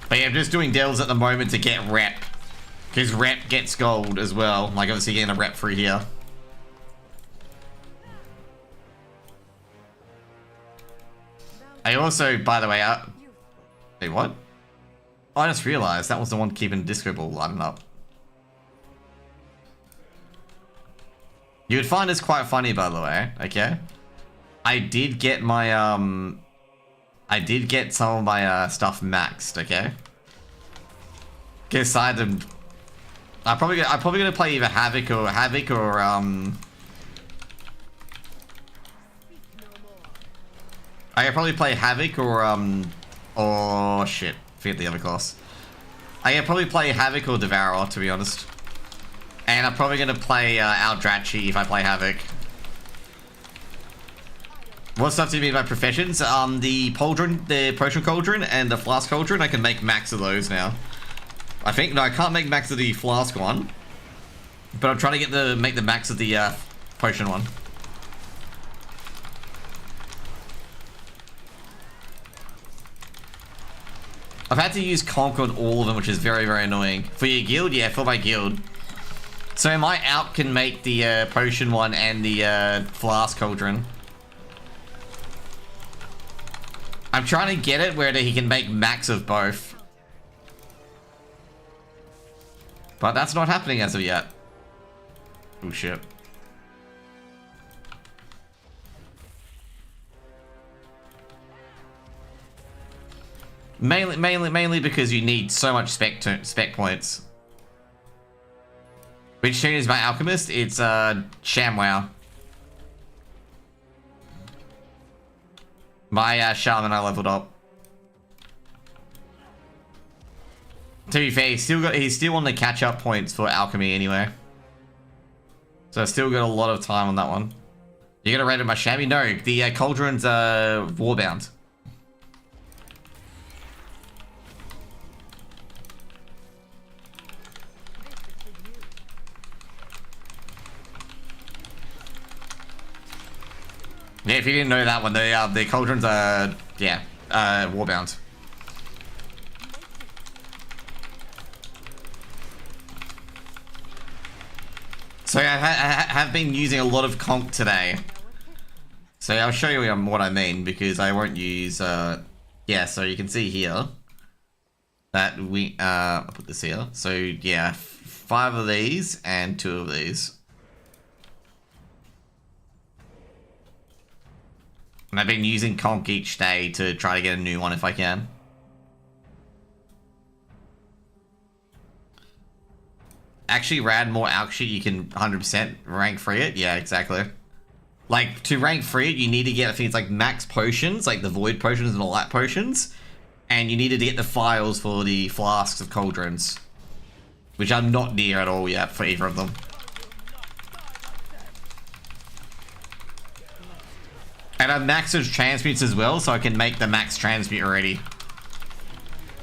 But yeah, I'm just doing delves at the moment to get rep. Because rep gets gold as well. Like obviously getting a rep through here. I also, by the way, wait, what? I just realized that was the one keeping disco ball lighting up. You would find this quite funny, by the way, okay? I did get my, I did get some of my stuff maxed, okay? Decided I'm probably gonna play either Havoc or I could probably play Havoc or shit, forget the other class. I could probably play Havoc or Devourer, to be honest. And I'm probably gonna play Eldrazi if I play Havoc. What stuff do you mean by professions? The Pauldron, the Potion Cauldron, and the Flask Cauldron, I can make max of those now. I think, no, I can't make max of the Flask one. But I'm trying to make the max of the Potion one. I've had to use Conk on all of them, which is very, very annoying. For your guild? Yeah, for my guild. So my Alp can make the Potion one and the Flask Cauldron. I'm trying to get it where he can make max of both. But that's not happening as of yet. Oh shit. Mainly because you need so much spec points. Which tune is my Alchemist? It's ShamWow. My Shaman I leveled up. To be fair, he's still on the catch-up points for Alchemy anyway. So I still got a lot of time on that one. You gonna rate it my Shammy? No, the Cauldron's Warbound. Yeah, if you didn't know that one, the Cauldron's yeah, Warbound. So I have been using a lot of Conk today. So I'll show you what I mean, because I won't use yeah, so you can see here that I'll put this here. So yeah, 5 of these and 2 of these. And I've been using Conk each day to try to get a new one if I can. Actually, rad more Alch shit, you can 100% rank free it. Yeah, exactly. Like, to rank free it, you need to get, I think it's like max potions, like the void potions and the light potions. And you needed to get the files for the flasks of cauldrons. Which I'm not near at all yet for either of them. And I'm maxed transmutes as well, so I can make the max transmute already.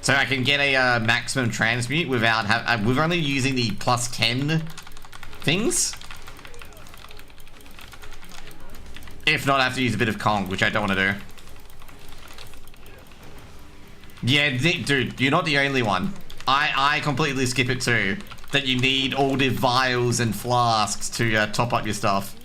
So I can get a maximum transmute without we're only using the +10 things. If not, I have to use a bit of Conk, which I don't want to do. Yeah, dude, you're not the only one. I completely skip it too. That you need all the vials and flasks to top up your stuff.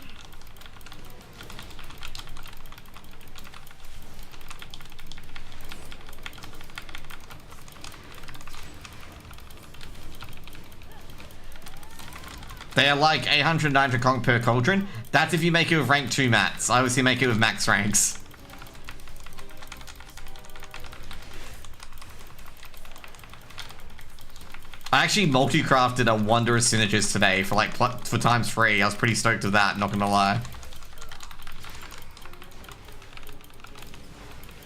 They are like 890 Conk per cauldron. That's if you make it with rank 2 mats. I obviously make it with max ranks. I actually multi-crafted a Wondrous Synergist today for like for ×3. I was pretty stoked with that, not gonna lie.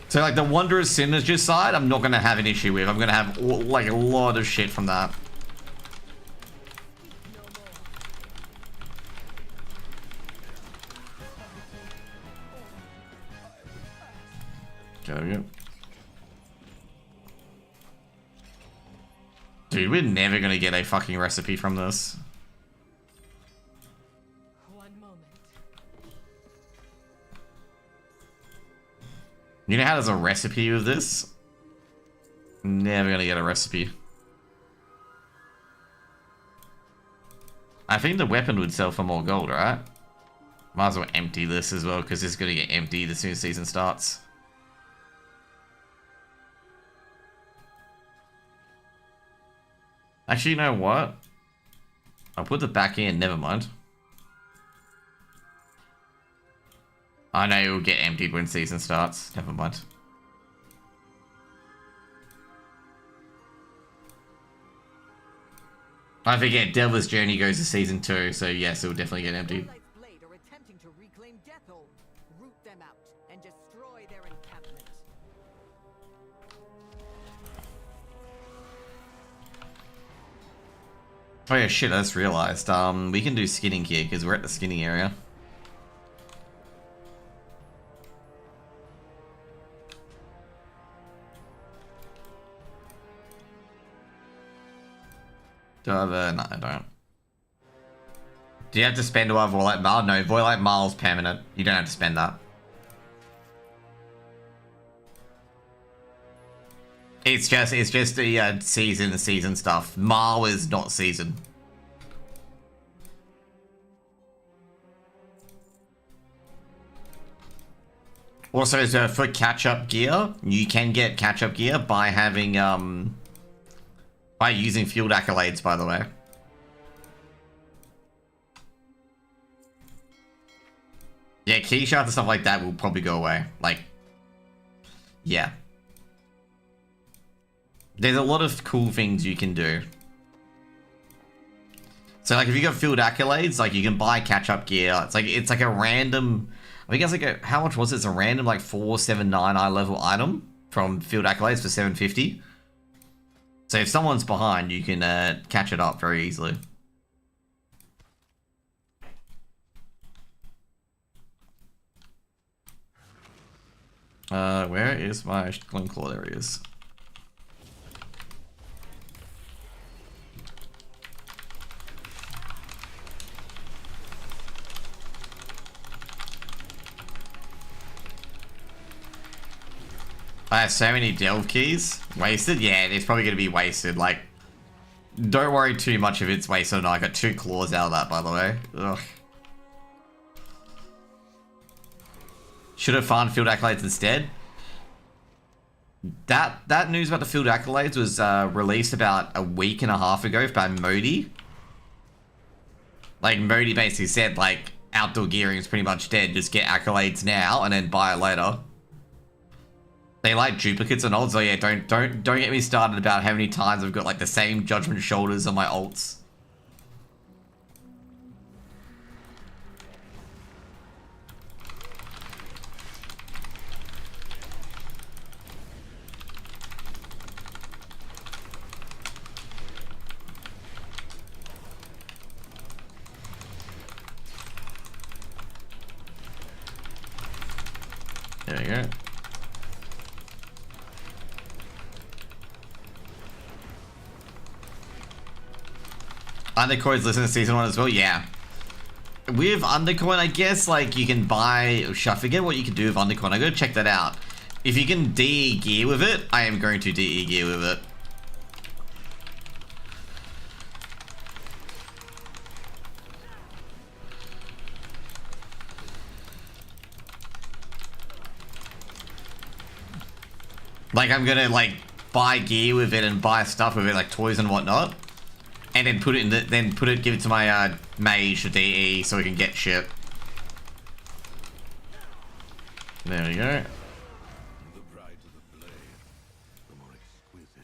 So like the Wanderer's Synergy side, I'm not gonna have an issue with. I'm gonna have like a lot of shit from that. There we go. Dude, we're never gonna get a fucking recipe from this. One moment. You know how there's a recipe with this? Never gonna get a recipe. I think the weapon would sell for more gold, right? Might as well empty this as well, because it's gonna get emptied as soon as season starts. Actually, you know what? I'll put the back in, never mind. I know it'll get emptied when season starts, never mind. I forget, Devil's Journey goes to season 2, so yes, it will definitely get emptied. Twilight's Blade are attempting to reclaim Deathhold. Root them out and destroy their encampment. Oh yeah, shit, I just realized. We can do skinning here, because we're at the skinning area. Do I have a... No, I don't. Do you have to spend to have Voidlight Mile? No, Voidlight Mile's permanent. You don't have to spend that. It's just the season stuff. Mile is not season. Also, so for catch-up gear, you can get catch-up gear by having by using field accolades, by the way. Yeah, key shots and stuff like that will probably go away. Like, yeah. There's a lot of cool things you can do. So like if you got field accolades, like you can buy catch-up gear. It's like a random, I think it's like a, how much was it? It's a random like 479 eye level item from field accolades for 750. So if someone's behind, you can catch it up very easily. Where is my Glenclaw? There he is. I have so many delve keys. Wasted? Yeah, it's probably going to be wasted. Like, don't worry too much if it's wasted or not. I got 2 claws out of that, by the way. Ugh. Should have farmed field accolades instead. That news about the field accolades was released about a week and a half ago by Modi. Like, Modi basically said, like, outdoor gearing is pretty much dead. Just get accolades now and then buy it later. They like duplicates and ults, so yeah, don't get me started about how many times I've got like the same Judgment Shoulders on my ults. There you go. Undercoin's listening to season 1 as well, yeah. With Undercoin, I guess, like, you can buy... I forget what you can do with Undercoin. I gotta check that out. If you can DE gear with it, I am going to DE gear with it. Like, I'm gonna, like, buy gear with it and buy stuff with it, like toys and whatnot. And then put it in the, give it to my mage to DE so we can get shit. There we go.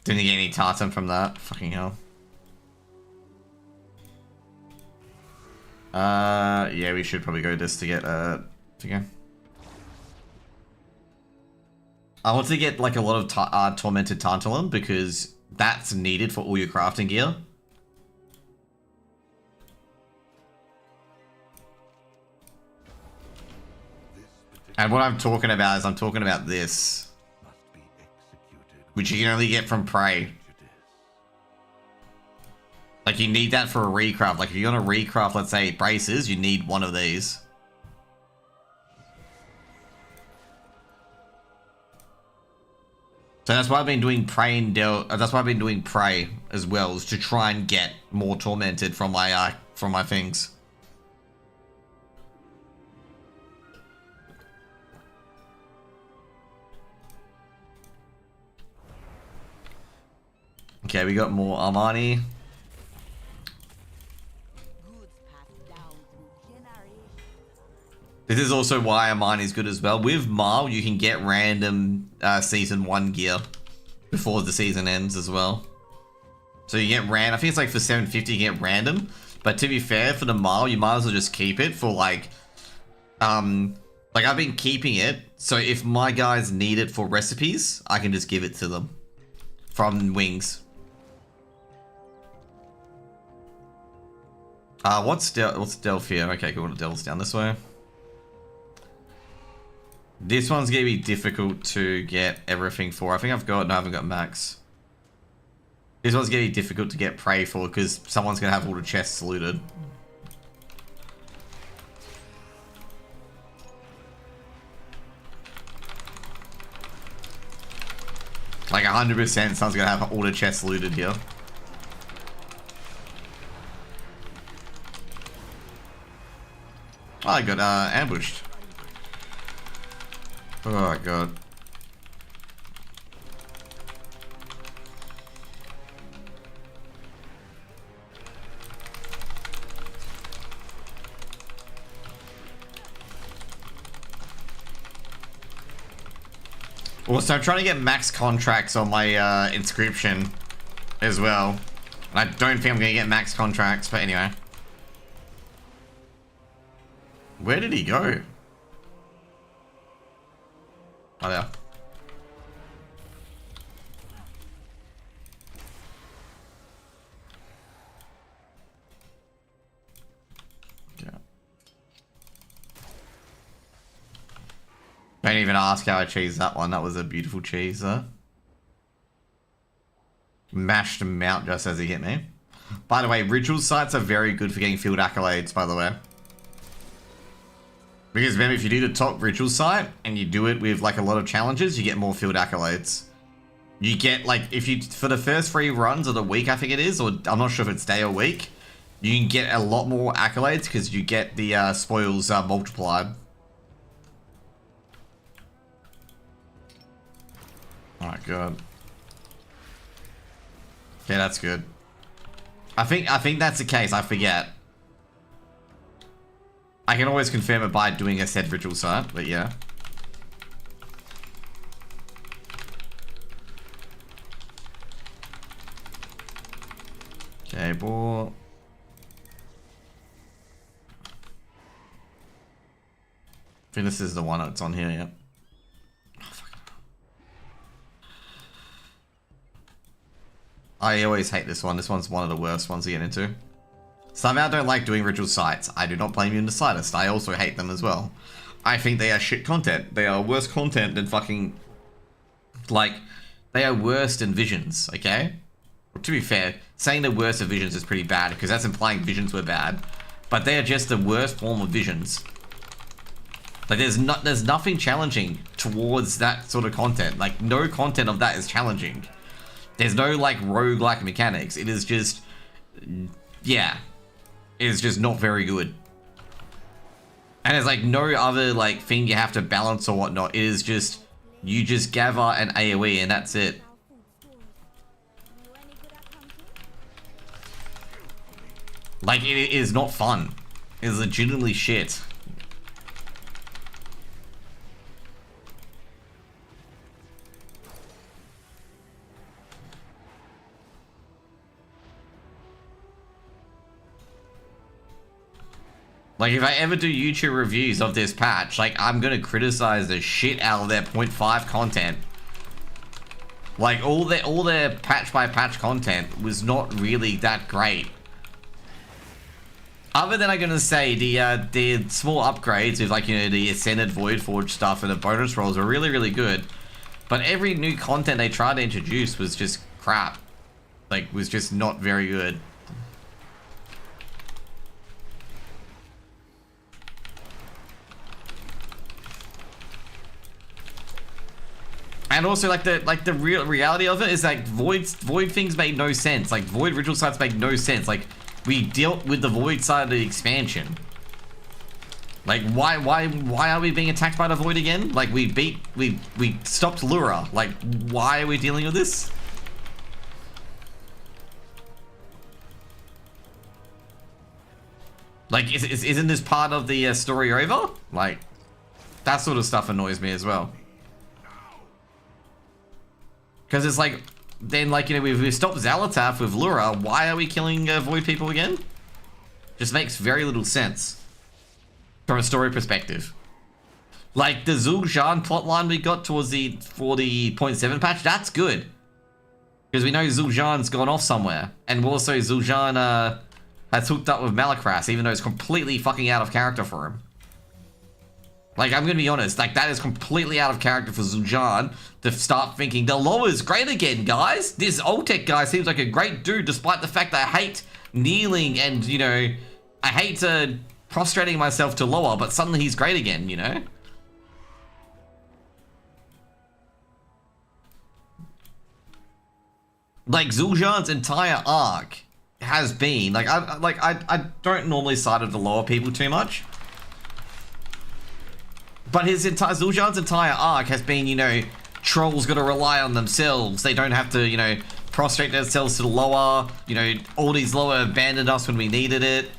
Didn't get any tartan from that. Fucking hell. Yeah, we should probably go this to get to go. I want to get like a lot of Tormented Tantalum because that's needed for all your crafting gear. And what I'm talking about is I'm talking about this, Must be executed. which you can only get from Prey. Like, you need that for a recraft. Like, if you're gonna recraft, let's say, braces, you need one of these. So that's why I've been doing Prey and that's why I've been doing Prey as well, is to try and get more tormented from my things. Okay, we got more Armani. Goods passed down through generations. This is also why Armani is good as well. With Marl, you can get random season 1 gear before the season ends as well. So you get I think it's like for 750 you get random. But to be fair, for the Marl, you might as well just keep it for like I've been keeping it, so if my guys need it for recipes, I can just give it to them from Wings. What's Delphia? Okay, cool. Del's down this way. This one's gonna be difficult to get everything for. I think I've got, no, I haven't got max. This one's gonna be difficult to get Prey for because someone's gonna have all the chests looted. Like 100% someone's gonna have all the chests looted here. Oh, I got ambushed. Oh my god. Also, I'm trying to get max contracts on my inscription as well. And I don't think I'm gonna get max contracts, but anyway. Where did he go? Oh, there. Okay. Don't even ask how I cheesed that one. That was a beautiful cheese, though. Mashed him out just as he hit me. By the way, ritual sites are very good for getting field accolades, by the way. Because remember, if you do the top ritual site and you do it with like a lot of challenges, you get more field accolades. You get like, if you, for the first 3 runs of the week, I think it is, or I'm not sure if it's day or week, you can get a lot more accolades because you get the spoils multiplied. Oh my god. Yeah, that's good. I think that's the case, I forget. I can always confirm it by doing a said ritual site, but yeah. Okay, ball. I think this is the one that's on here, yeah. Oh, fuck. I always hate this one. This one's one of the worst ones to get into. Somehow I don't like doing ritual sites. I do not blame you in the slightest. I also hate them as well. I think they are shit content. They are worse content than fucking... Like, they are worse than Visions, okay? To be fair, saying they're worse than Visions is pretty bad, because that's implying Visions were bad. But they are just the worst form of Visions. Like, there's nothing challenging towards that sort of content. Like, no content of that is challenging. There's no, like, roguelike mechanics. It is just... Yeah. Is just not very good. And there's like no other like thing you have to balance or whatnot. It is just, you just gather an AoE and that's it. Like, it is not fun. It is legitimately shit. Like, if I ever do YouTube reviews of this patch, like, I'm gonna criticize the shit out of their 0.5 content Like all their patch by patch content was not really that great. Other than I'm gonna say the small upgrades with like, you know, the Ascended Voidforge stuff and the bonus rolls are really, really good. But every new content they tried to introduce was just crap. Like, was just not very good. And also, like the real reality of it is like void things made no sense. Like void ritual sites make no sense. Like we dealt with the void side of the expansion. Like why are we being attacked by the void again? Like we stopped Lura. Like why are we dealing with this? Like isn't this part of the story over? Like that sort of stuff annoys me as well. Because it's like, then like, you know, we've stopped Xal'atath with Lura, why are we killing Void people again? Just makes very little sense. From a story perspective. Like the Zul'Jahn plotline we got towards for the 0.7 patch, that's good. Because we know Zul'Jahn's gone off somewhere. And also Zul'Jahn has hooked up with Malakras, even though it's completely fucking out of character for him. Like, I'm gonna be honest, like, that is completely out of character for Zul'Jahn to start thinking, the Loa's great again, guys! This Oltek guy seems like a great dude, despite the fact that I hate kneeling and, you know, I hate prostrating myself to Loa, but suddenly he's great again, you know? Like, Zul'Jahn's entire arc has been, like, I don't normally side with the Loa people too much. But Zul'Jahn's entire arc has been, you know, trolls gotta rely on themselves. They don't have to, you know, prostrate themselves to the Loa. You know, all these Loa abandoned us when we needed it.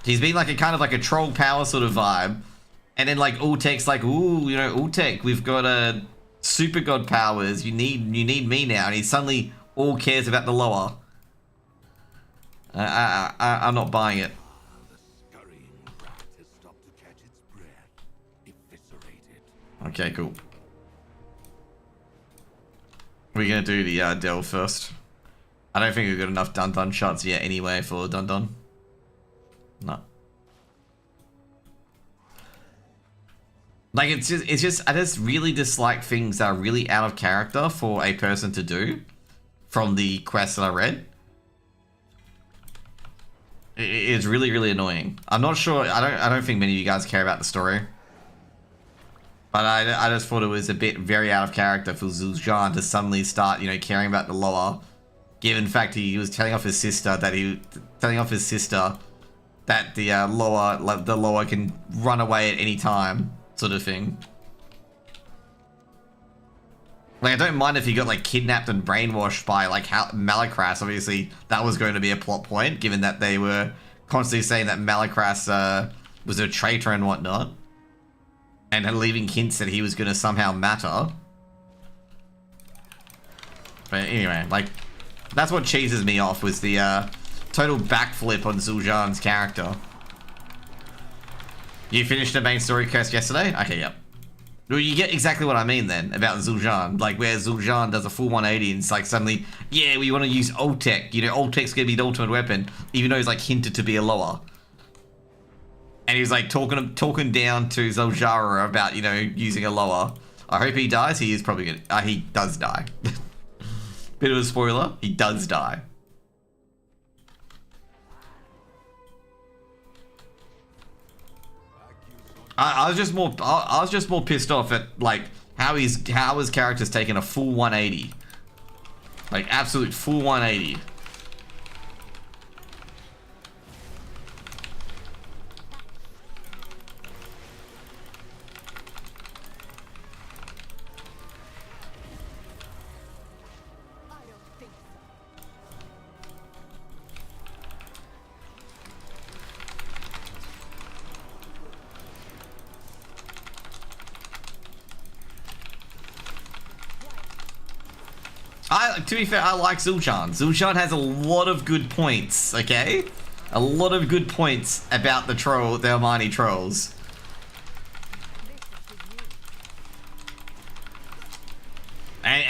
He's been like a kind of like a troll power sort of vibe. And then like Ultek's like, ooh, you know, Ultek, we've got super god powers. You need me now. And he suddenly all cares about the Loa. I'm not buying it. Okay, cool. We're gonna do the Dell first. I don't think we've got enough Dun shots yet anyway for Dun. No. Like, it's just, I just really dislike things that are really out of character for a person to do from the quest that I read. It's really, really annoying. I'm not sure, I don't think many of you guys care about the story. But I just thought it was a bit very out of character for Zul'Jahn to suddenly start, you know, caring about the Loa. Given the fact he was telling off his sister that the Loa can run away at any time, sort of thing. Like, I don't mind if he got like kidnapped and brainwashed by like Malakras. Obviously, that was going to be a plot point, given that they were constantly saying that Malakras was a traitor and whatnot. And leaving hints that he was going to somehow matter. But anyway, like, that's what cheeses me off, was the total backflip on Zul'Jahn's character. You finished the main story quest yesterday? Okay, yep. Well, you get exactly what I mean then, about Zul'Jahn. Like, where Zul'Jahn does a full 180 and it's like suddenly, yeah, we want to use Oltek. You know, Oltek's going to be the ultimate weapon, even though he's like hinted to be a Loa. And he was like talking down to Zul'Jahra about, you know, using a Loa. I hope he dies. He is probably gonna. He does die. Bit of a spoiler. He does die. I was just more pissed off at like how his character's taken a full 180, like absolute full 180. To be fair, I like Zul'Jahn. Zul'Jahn has a lot of good points, okay? A lot of good points about the Almighty Trolls.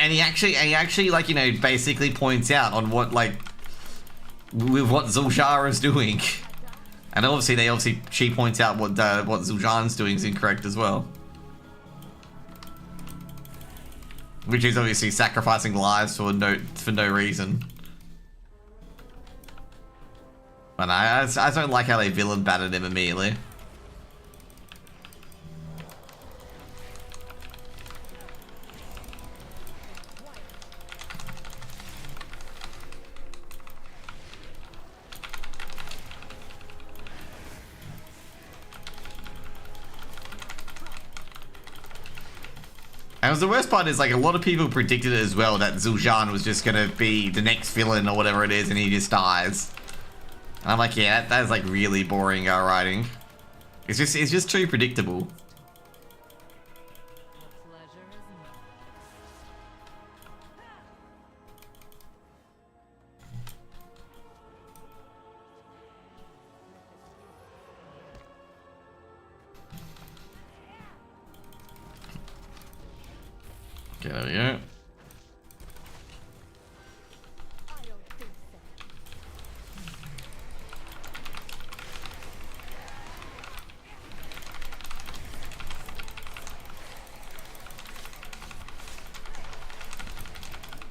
and he actually like, you know, basically points out on what, like, with what Zul'Jara is doing. And obviously she points out what Zul'Jan's doing is incorrect as well. Which is obviously sacrificing lives for no reason. But I don't like how they villain battered him immediately. And the worst part is, like, a lot of people predicted it as well, that Zul'Jan was just gonna be the next villain or whatever it is, and he just dies. And I'm like, yeah, that is like really boring writing. It's just too predictable. Okay, there we go.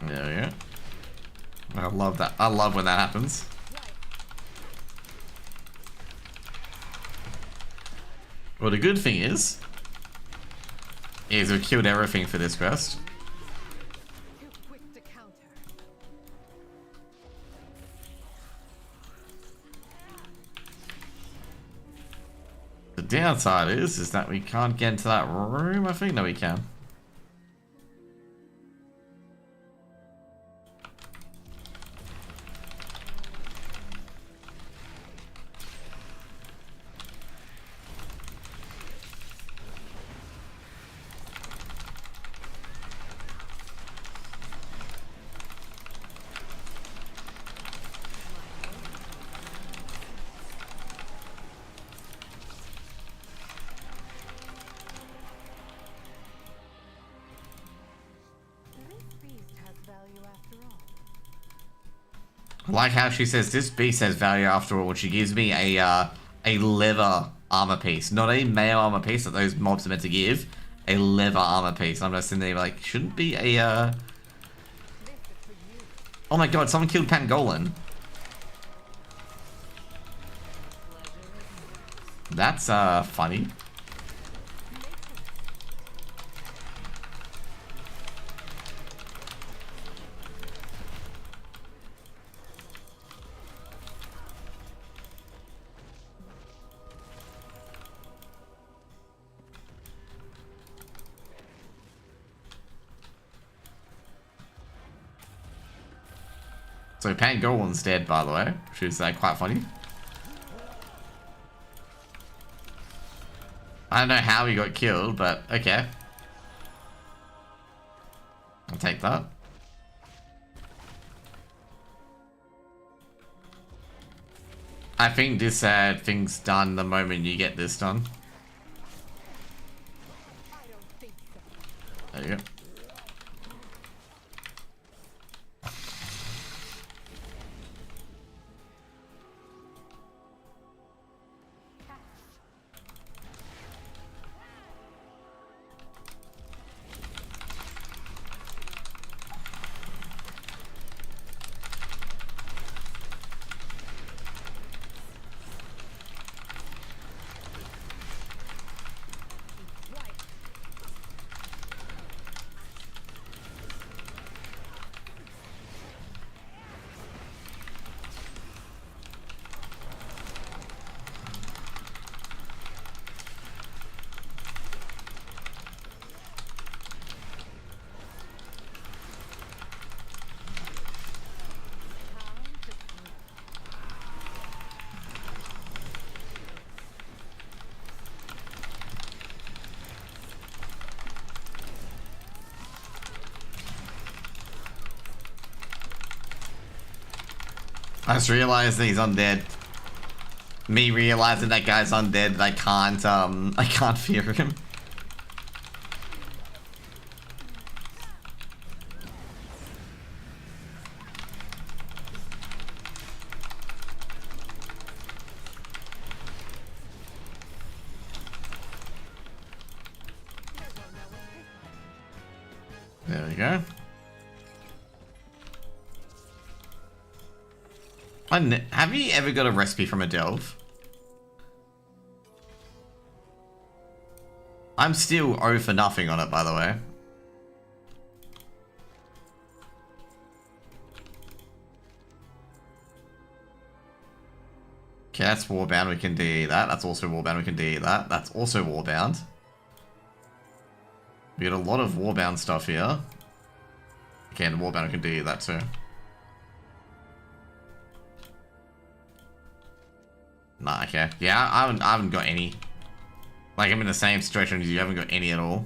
There we go. I love that. I love when that happens. Well, the good thing is we've killed everything for this quest. Too quick to counter. The downside is that we can't get into that room. I think no, we can. I like how she says this beast has value after all. She gives me a leather armor piece, not a mail armor piece that those mobs are meant to give. A leather armor piece. I'm just sitting there like, shouldn't be a. Oh my god! Someone killed Pangolin. That's funny. So Pangolin's dead, by the way, which is quite funny. I don't know how he got killed, but okay. I'll take that. I think this thing's done the moment you get this done. There you go. I just realized that he's undead. Me realizing that guy's undead, I can't fear him. you go. Have you ever got a recipe from a delve? I'm still 0 for nothing on it, by the way. Okay, that's Warbound, we can DE that. That's also Warbound, we can DE that. That's also Warbound. We got a lot of Warbound stuff here. Okay, and Warbound, we can DE that too. Nah, okay. Yeah, I haven't got any. Like, I'm in the same situation as you, haven't got any at all.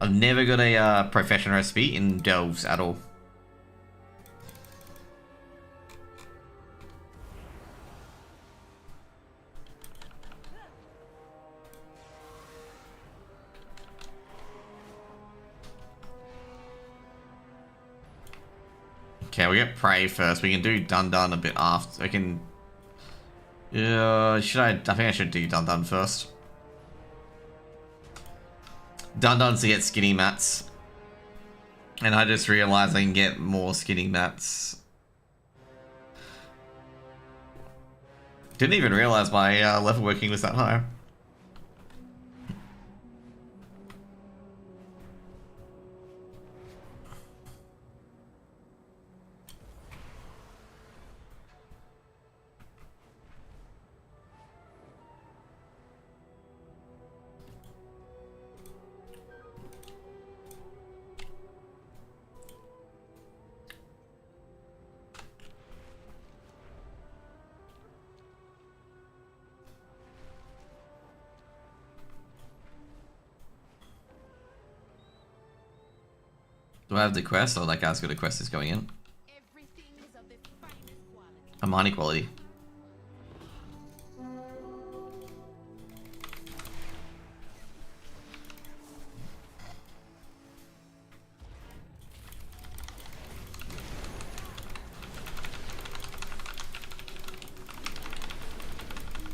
I've never got a profession recipe in delves at all. Okay, we get Prey first. We can do Dun Dun a bit after. I can... I think I should do Dun Dun first. Dun Dun's to get skinny mats. And I just realized I can get more skinny mats. Didn't even realize my level working was that high. Do I have the quest, or that guy's got a quest that's going in? A mighty quality.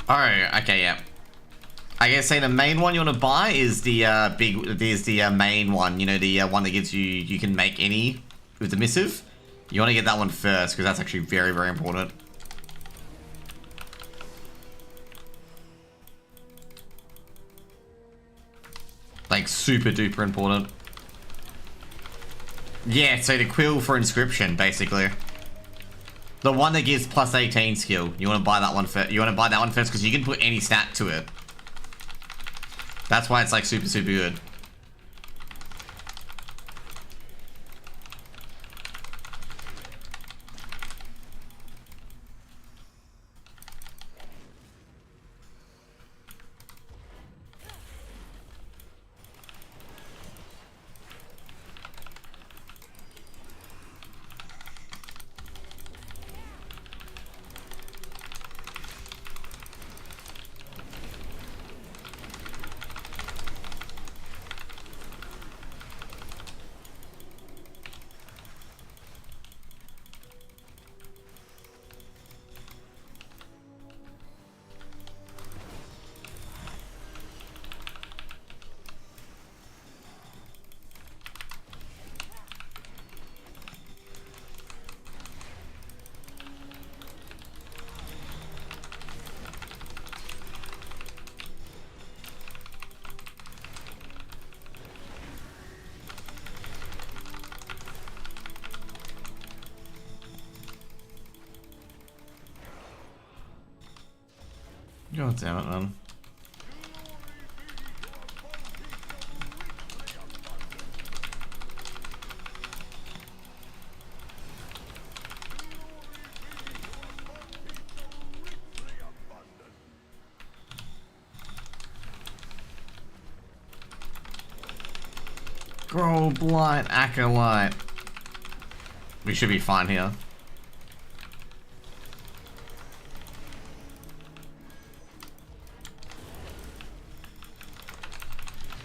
Oh, okay, yeah. I guess say the main one you want to buy is the main one, you know, the one that gives you can make any with the missive. You want to get that one first because that's actually very, very important. Like super duper important. Yeah, so the quill for inscription basically. The one that gives plus 18 skill. You want to buy that one first. You want to buy that one first because you can put any stat to it. That's why it's like super, super good. God damn it, man. Grow Blight Acolyte. We should be fine here.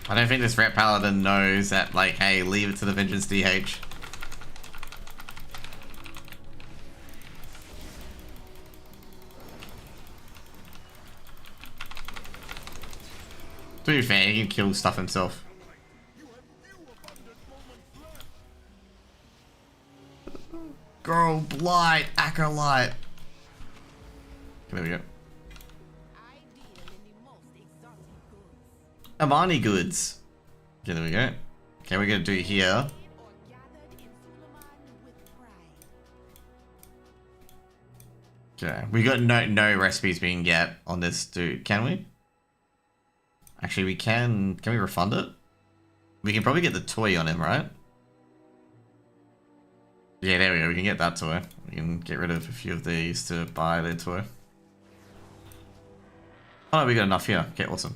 I don't think this Ret Paladin knows that, like, hey, leave it to the Vengeance DH. To be fair, he can kill stuff himself. Oh, Blight, Acolyte. There we go. I deal in the most exotic goods. Amani goods. Okay, there we go. Okay, we're gonna do here. Or gathered in Suleiman with pride. Okay, we got no recipes we can get on this dude. Can we? Actually, we can. Can we refund it? We can probably get the toy on him, right? Yeah, there we go. We can get that toy. We can get rid of a few of these to buy the toy. Oh no, we got enough here. Okay, awesome.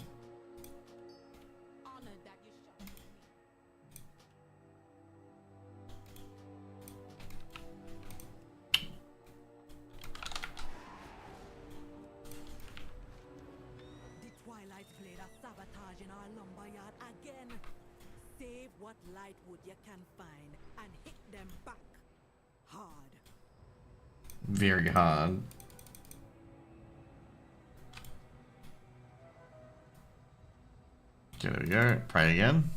Honored that you shot me. The Twilight Blade are sabotaging our lumber yard again. Save what light wood you can find and hit them back hard. Very hard. Okay, there we go. Pray again.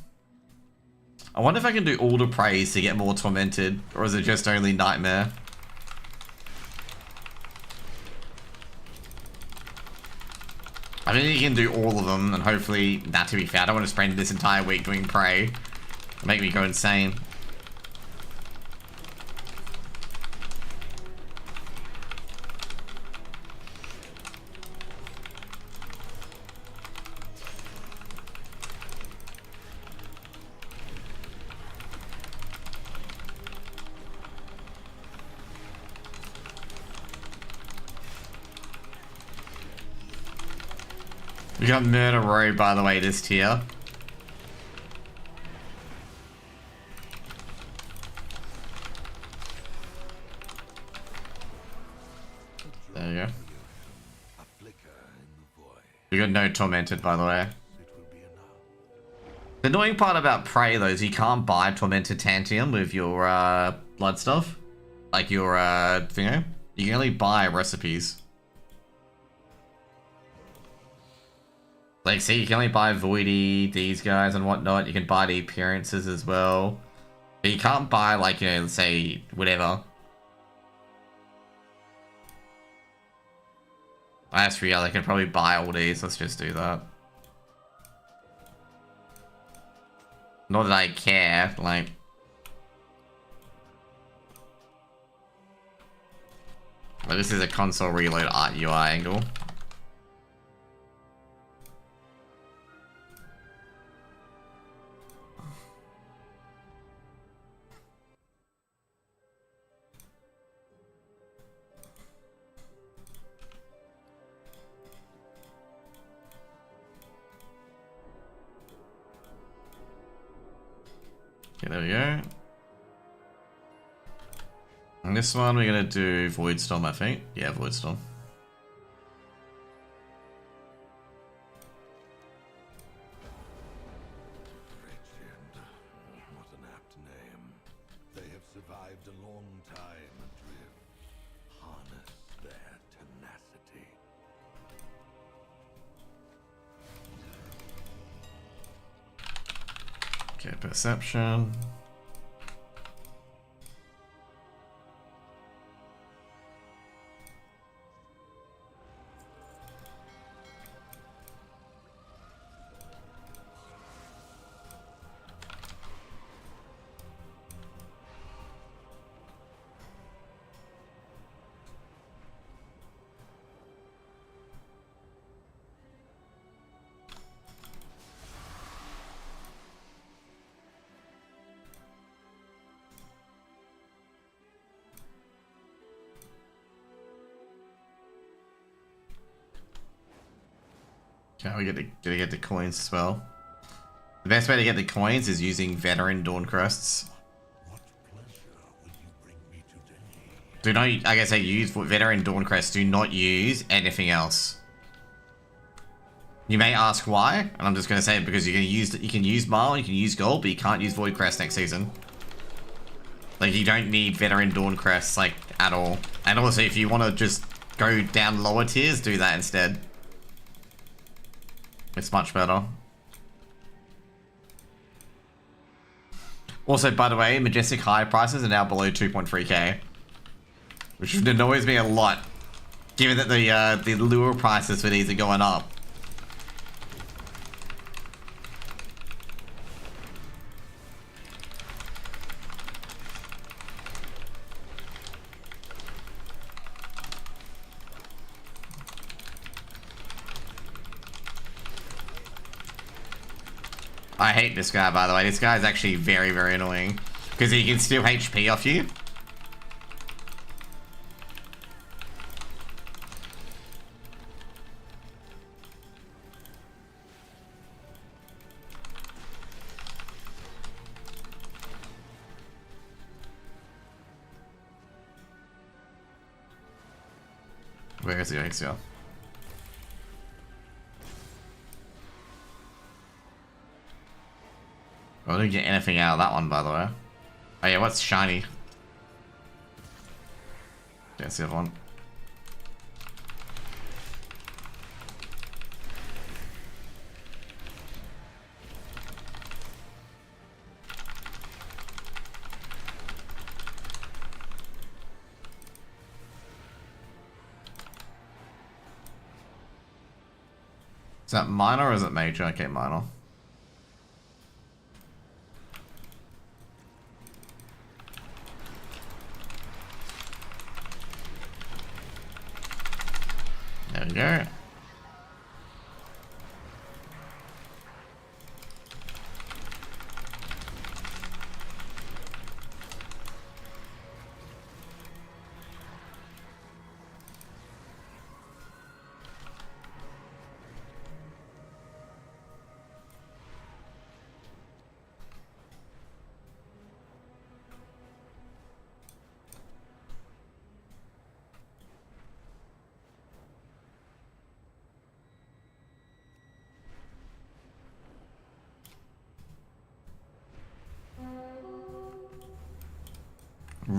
I wonder if I can do all the praise to get more tormented, or is it just only nightmare? I think you can do all of them, and hopefully, that to be fair, I don't want to spend this entire week doing pray. It'll make me go insane. We got Murder Road, by the way, this tier. There you go. A flicker in the void. We got no Tormented, by the way. It will be enough. The annoying part about Prey, though, is you can't buy Tormented Tantium with your blood stuff. Like your thingo. You can only buy recipes. Like, see, you can only buy Voidy, these guys and whatnot. You can buy the appearances as well. But you can't buy, like, you know, let's say, whatever. That's real, I can probably buy all these. Let's just do that. Not that I care, like... Well, this is a console reload art UI angle. Okay, there we go. And this one we're gonna do Void Storm, I think. Yeah, Void Storm. Wretched. What an apt name. They have survived a long time adrift. Harness their tenacity. Okay, Perception. Okay, we get the coins as well. The best way to get the coins is using Veteran Dawncrists. What pleasure will you bring me today? Do not, like I say, use Veteran Dawncrists. Do not use anything else. You may ask why, and I'm just gonna say it because you can use Marl, you can use Gold, but you can't use Voidcrest next season. Like, you don't need Veteran Dawncrists, like, at all. And also, if you want to just go down lower tiers, do that instead. It's much better. Also, by the way, Majestic High prices are now below 2.3k. which annoys me a lot, given that the lure prices for these are going up. I hate this guy, by the way. This guy is actually very, very annoying. Because he can steal HP off you. Where is he going still? I didn't get anything out of that one, by the way. Oh yeah, what's shiny? That's the other one. Is that minor or is it major? Okay, minor. There we go.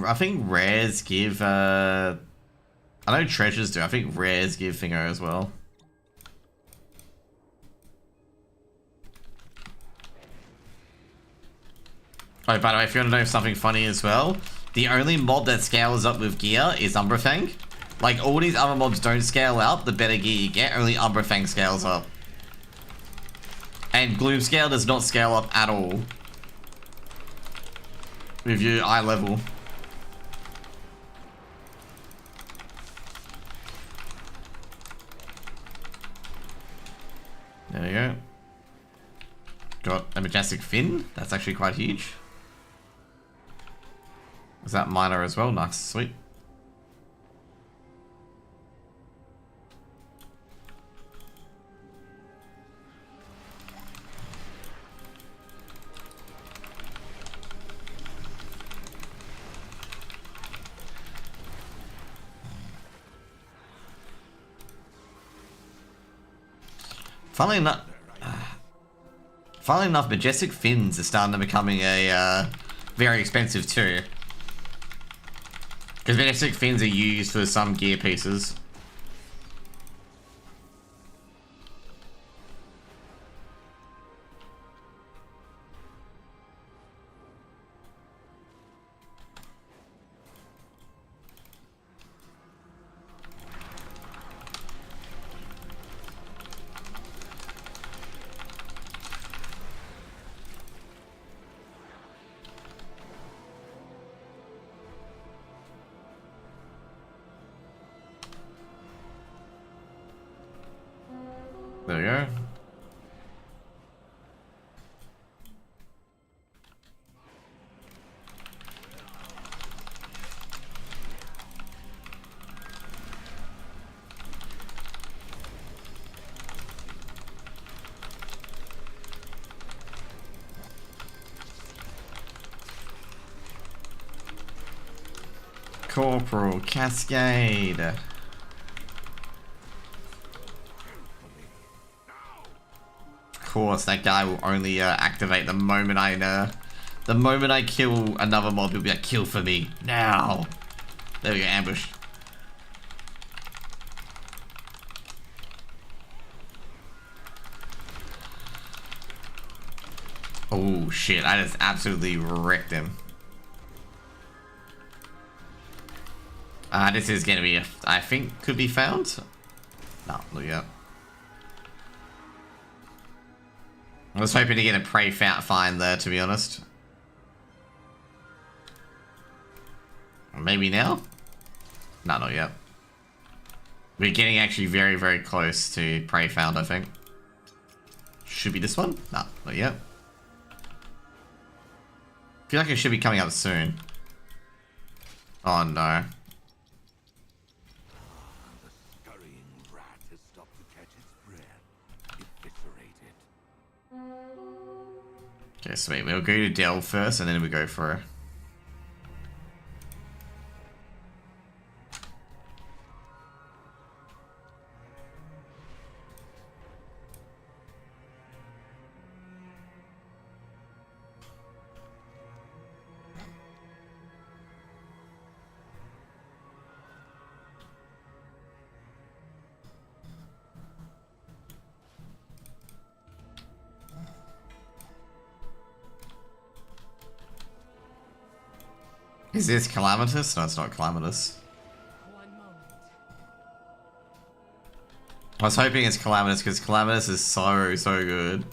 I think rares give, I know treasures do, I think rares give Thingo as well. Oh, by the way, if you want to know something funny as well, the only mob that scales up with gear is Umbrafang. Like, all these other mobs don't scale out, the better gear you get, only Umbrafang scales up. And Gloomscale does not scale up at all. With your eye level. There we go. Got a Majestic Fin. That's actually quite huge. Is that minor as well? Nice, sweet. Funnily enough, Majestic Fins are starting to becoming a very expensive too. Because Majestic Fins are used for some gear pieces. There we go. Corporal Cascade. Of course, that guy will only activate the moment I kill another mob. He'll be like, kill for me now. There we go, ambush. Oh shit! I just absolutely wrecked him. This is gonna be I think could be found. No, look yet. I was hoping to get a prey find there, to be honest. Maybe now? No, not yet. We're getting actually very, very close to prey found, I think. Should be this one? No, not yet. Feel like it should be coming up soon. Oh no. The scurrying rat has stopped to catch its breath. Eviscerated. Okay, sweet. We'll go to Dell first and then we go for... Is this Calamitous? No, it's not Calamitous. One moment. I was hoping it's Calamitous because Calamitous is so, so good.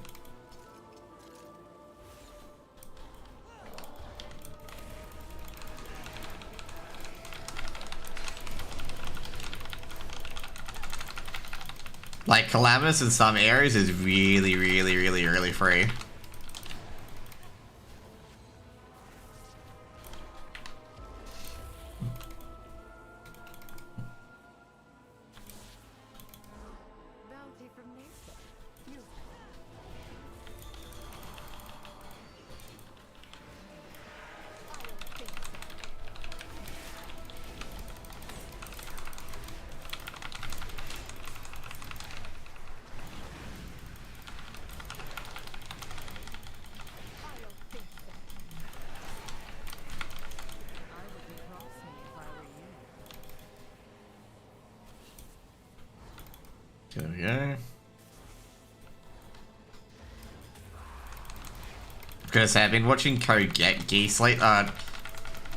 Like, Calamitous in some areas is really, really, really, really free. Bounty from nature. You. I don't think so. I would be crossing if I were you. There we go. Gonna say, I've been watching Code Geass late.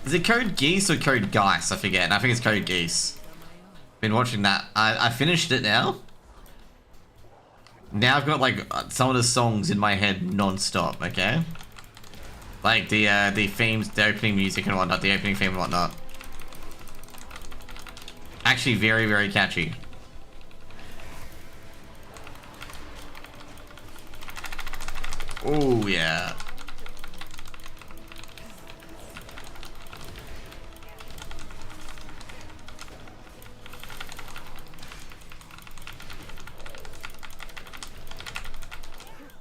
Is it Code Geass or Code Geass? I forget. I think it's Code Geass. Been watching that. I finished it now. Now I've got like some of the songs in my head non-stop. Okay. Like the themes, the opening music and whatnot, the opening theme and whatnot. Actually, very, very catchy. Oh yeah.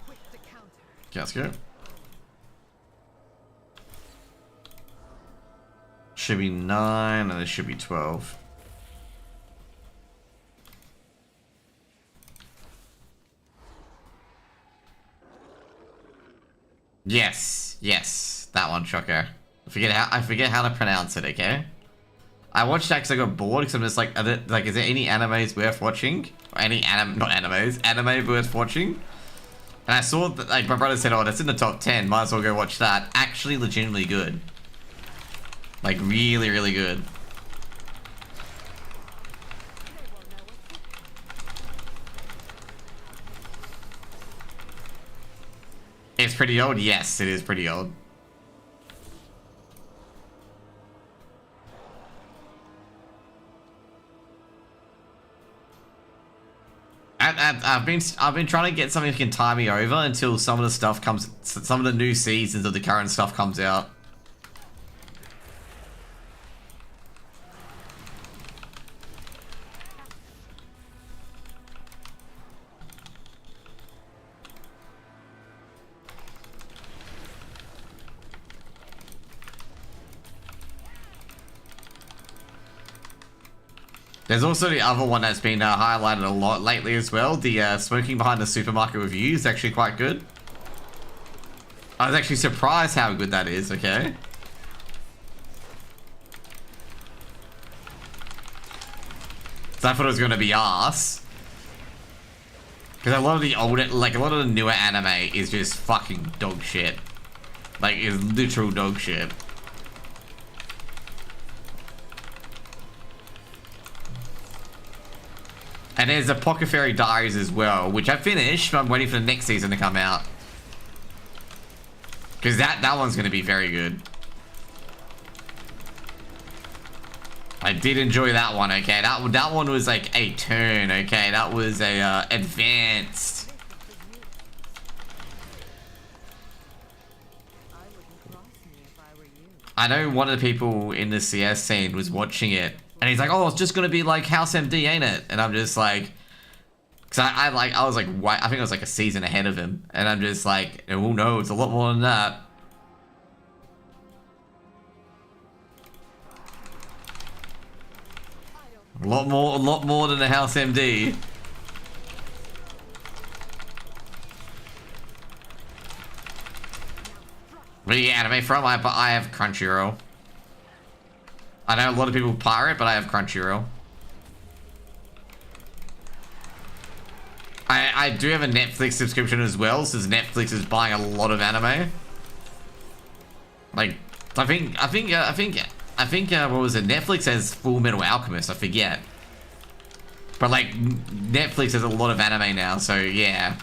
Quick to counter. Okay, let's go. Should be 9 and it should be 12. Yes, yes, that one, Choco. I forget how to pronounce it. Okay. I watched that because I got bored because I'm just like, is there any animes worth watching? Or any not animes, anime worth watching? And I saw that, like, my brother said, oh, that's in the top 10. Might as well go watch that. Actually, legitimately good. Like, really, really good. It's pretty old? Yes, it is pretty old. I've been trying to get something that can tie me over until some of the stuff comes, some of the new seasons of the current stuff comes out. There's also the other one that's been highlighted a lot lately as well. The Smoking Behind the Supermarket review is actually quite good. I was actually surprised how good that is, okay? So I thought it was going to be arse. Because a lot of the older, like a lot of the newer anime is just fucking dog shit. Like, is literal dog shit. And there's Apothecary Diaries as well, which I finished, but I'm waiting for the next season to come out. Because that one's going to be very good. I did enjoy that one, okay? That one was like a turn, okay? That was a advanced. I know one of the people in the CS scene was watching it, and he's like, "Oh, it's just gonna be like House MD, ain't it?" And I'm just like, because I was like, I think I was like a season ahead of him, and I'm just like, oh no, it's a lot more than that. A lot more than the House MD. Where do you get anime from? I have Crunchyroll. I know a lot of people pirate, but I have Crunchyroll. I do have a Netflix subscription as well, since Netflix is buying a lot of anime. Like, I think what was it? Netflix has Full Metal Alchemist, I forget. But like, Netflix has a lot of anime now, so yeah.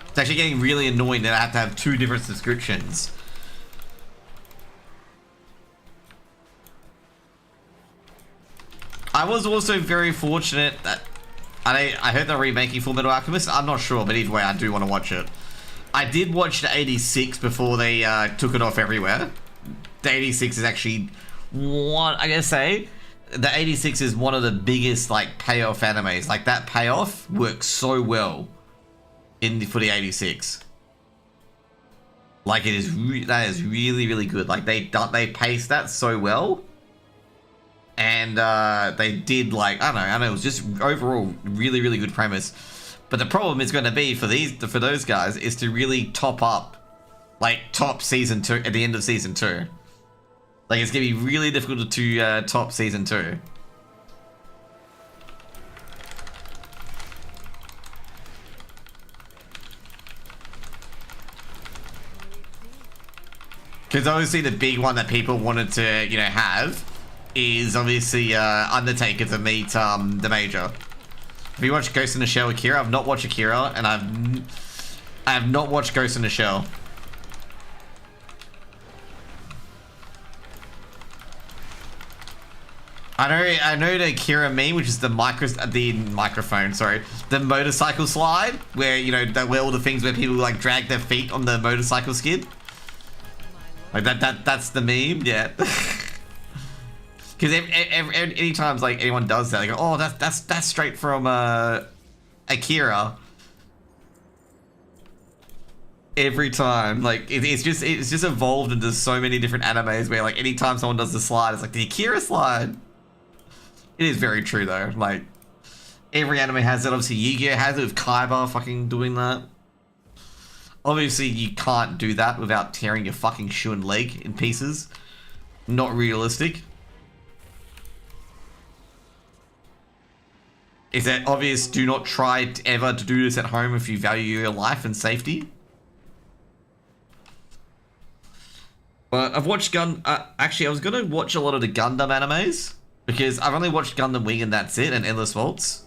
It's actually getting really annoying that I have to have 2 different subscriptions. I was also very fortunate that I heard they're remaking Full Metal Alchemist. I'm not sure, but either way, I do want to watch it. I did watch the 86 before they took it off everywhere. The 86 is actually one, I gotta say, the 86 is one of the biggest like payoff animes. Like that payoff works so well for the 86. Like that is really, really good. Like they paced that so well. And they did like, I know, it was just overall really, really good premise. But the problem is going to be for those guys is to really top up, like top season 2 at the end of season 2. Like it's going to be really difficult to top season 2. Because obviously the big one that people wanted to, have is obviously Undertaker to meet the Major. Have you watched Ghost in the Shell Akira? I've not watched Akira, and I have not watched Ghost in the Shell. I know the Akira meme, which is the motorcycle slide, where where all the things where people like drag their feet on the motorcycle skid. Like that's the meme, yeah. Because any times like anyone does that, they go, "Oh, that's straight from Akira." Every time, like it's just evolved into so many different animes where like anytime someone does the slide, it's like the Akira slide. It is very true though. Like every anime has it. Obviously, Yu-Gi-Oh has it with Kaiba fucking doing that. Obviously, you can't do that without tearing your fucking shoe and leg in pieces. Not realistic. Is that obvious? Do not try ever to do this at home if you value your life and safety. But I've watched actually, I was gonna watch a lot of the Gundam animes because I've only watched Gundam Wing and that's it, and Endless Waltz.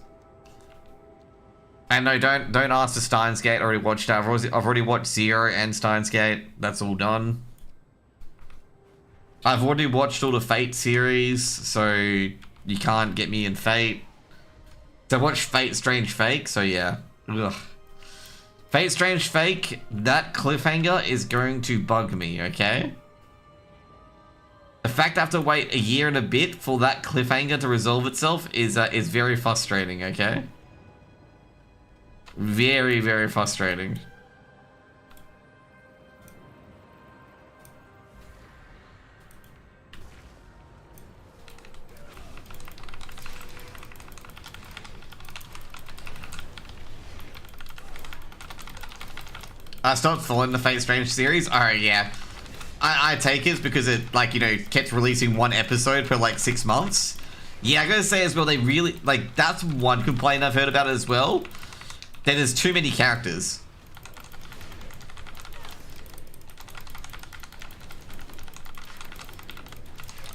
And no, don't ask for Steins Gate. I already watched that. I've already watched Zero and Steins Gate. That's all done. I've already watched all the Fate series, so you can't get me in Fate. So I watched Fate Strange Fake, so yeah. Ugh. Fate Strange Fake, that cliffhanger is going to bug me, okay? The fact I have to wait a year and a bit for that cliffhanger to resolve itself is very frustrating, okay? Very, very frustrating. I stopped following the Fate Strange series. Oh yeah, I take it because it kept releasing one episode per like 6 months. Yeah, I gotta say as well, they really that's one complaint I've heard about it as well. That there's too many characters.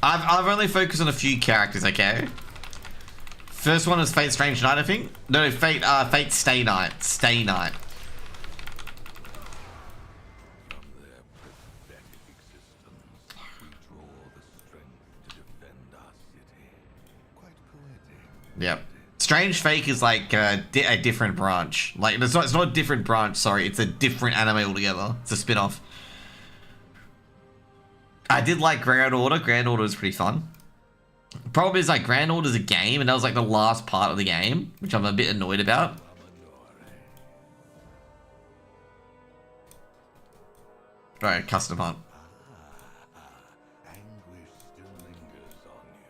I've only focused on a few characters, okay? First one is Fate Strange Night, I think. No, Fate Stay Night. Stay Night. From their pathetic existence, we draw the strength to defend our city. Quite poetic. Yep. Strange Fake is like a different branch. Like it's not a different branch. Sorry, it's a different anime altogether. It's a spin-off. I did like Grand Order. Grand Order was pretty fun. Problem is, like, Grand Order is a game, and that was like the last part of the game, which I'm a bit annoyed about. Right, custom hunt. Anguish still lingers on you.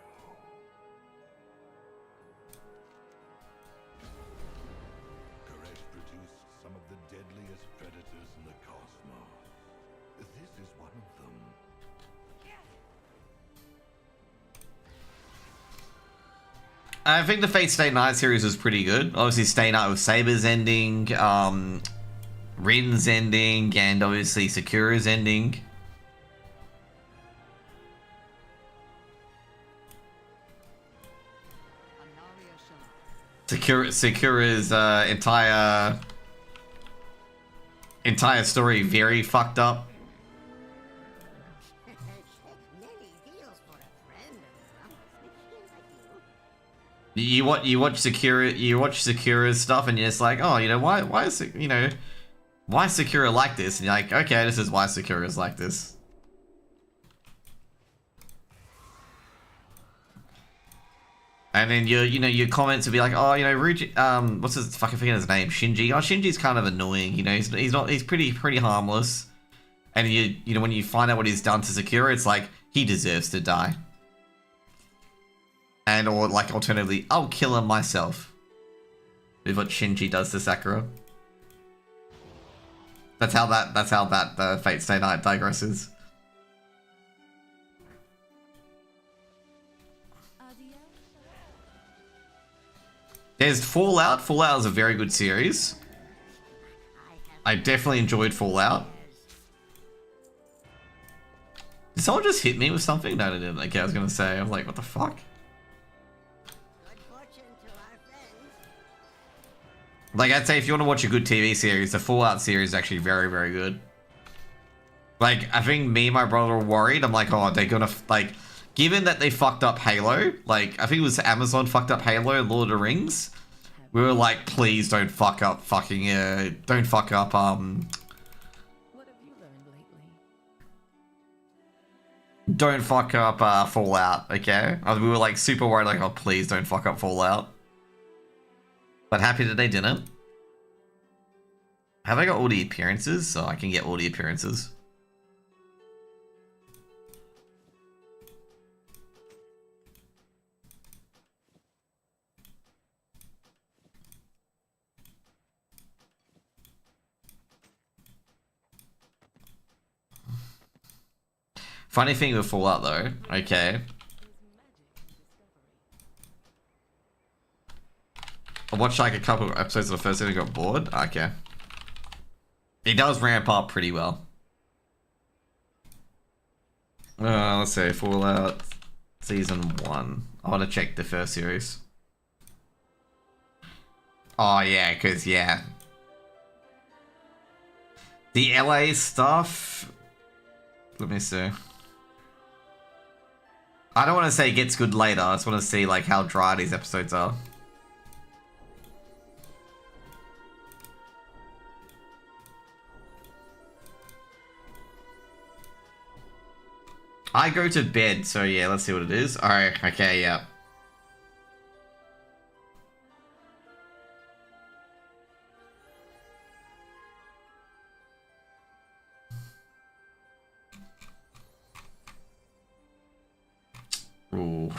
Koresh produced some of the deadliest predators in the cosmos. This is one of them. I think the Fate Stay Night series was pretty good. Obviously, Stay Night with Saber's ending, Rin's ending, and obviously Sakura's ending. Sakura's entire story very fucked up. You watch Sakura's stuff, and you're just like, oh, you know, why is Sakura like this? And you're like, okay, this is why Sakura's like this. And then your comments would be like, oh, you know, Ruji, what's his fucking forget his name, Shinji. Oh, Shinji's kind of annoying. You know, he's pretty harmless. And you know, when you find out what he's done to Sakura, it's like he deserves to die. And or like alternatively, I'll kill him myself. With what Shinji does to Sakura. That's how that Fate Stay Night digresses. There's Fallout. Fallout is a very good series. I definitely enjoyed Fallout. Did someone just hit me with something? No, they didn't. Okay, I was gonna say, I'm like, what the fuck? Like, I'd say if you want to watch a good TV series, the Fallout series is actually very, very good. Like, I think me and my brother were worried. I'm like, oh, they're gonna, like, given that they fucked up Halo, like, I think it was Amazon fucked up Halo and Lord of the Rings. We were like, please don't fuck up fucking, don't fuck up, What have you learned lately? don't fuck up, Fallout, okay? We were, like, super worried, like, oh, please don't fuck up Fallout. But happy that they didn't. Have I got all the appearances? So I can get all the appearances. Funny thing with Fallout though, okay. I watched like a couple of episodes of the first season and got bored. Okay. It does ramp up pretty well. Let's see, Fallout Season 1. I want to check the first series. Oh yeah, because yeah. The LA stuff... Let me see. I don't want to say it gets good later, I just want to see like how dry these episodes are. I go to bed, so yeah, let's see what it is. Alright, okay, yeah. Ooh.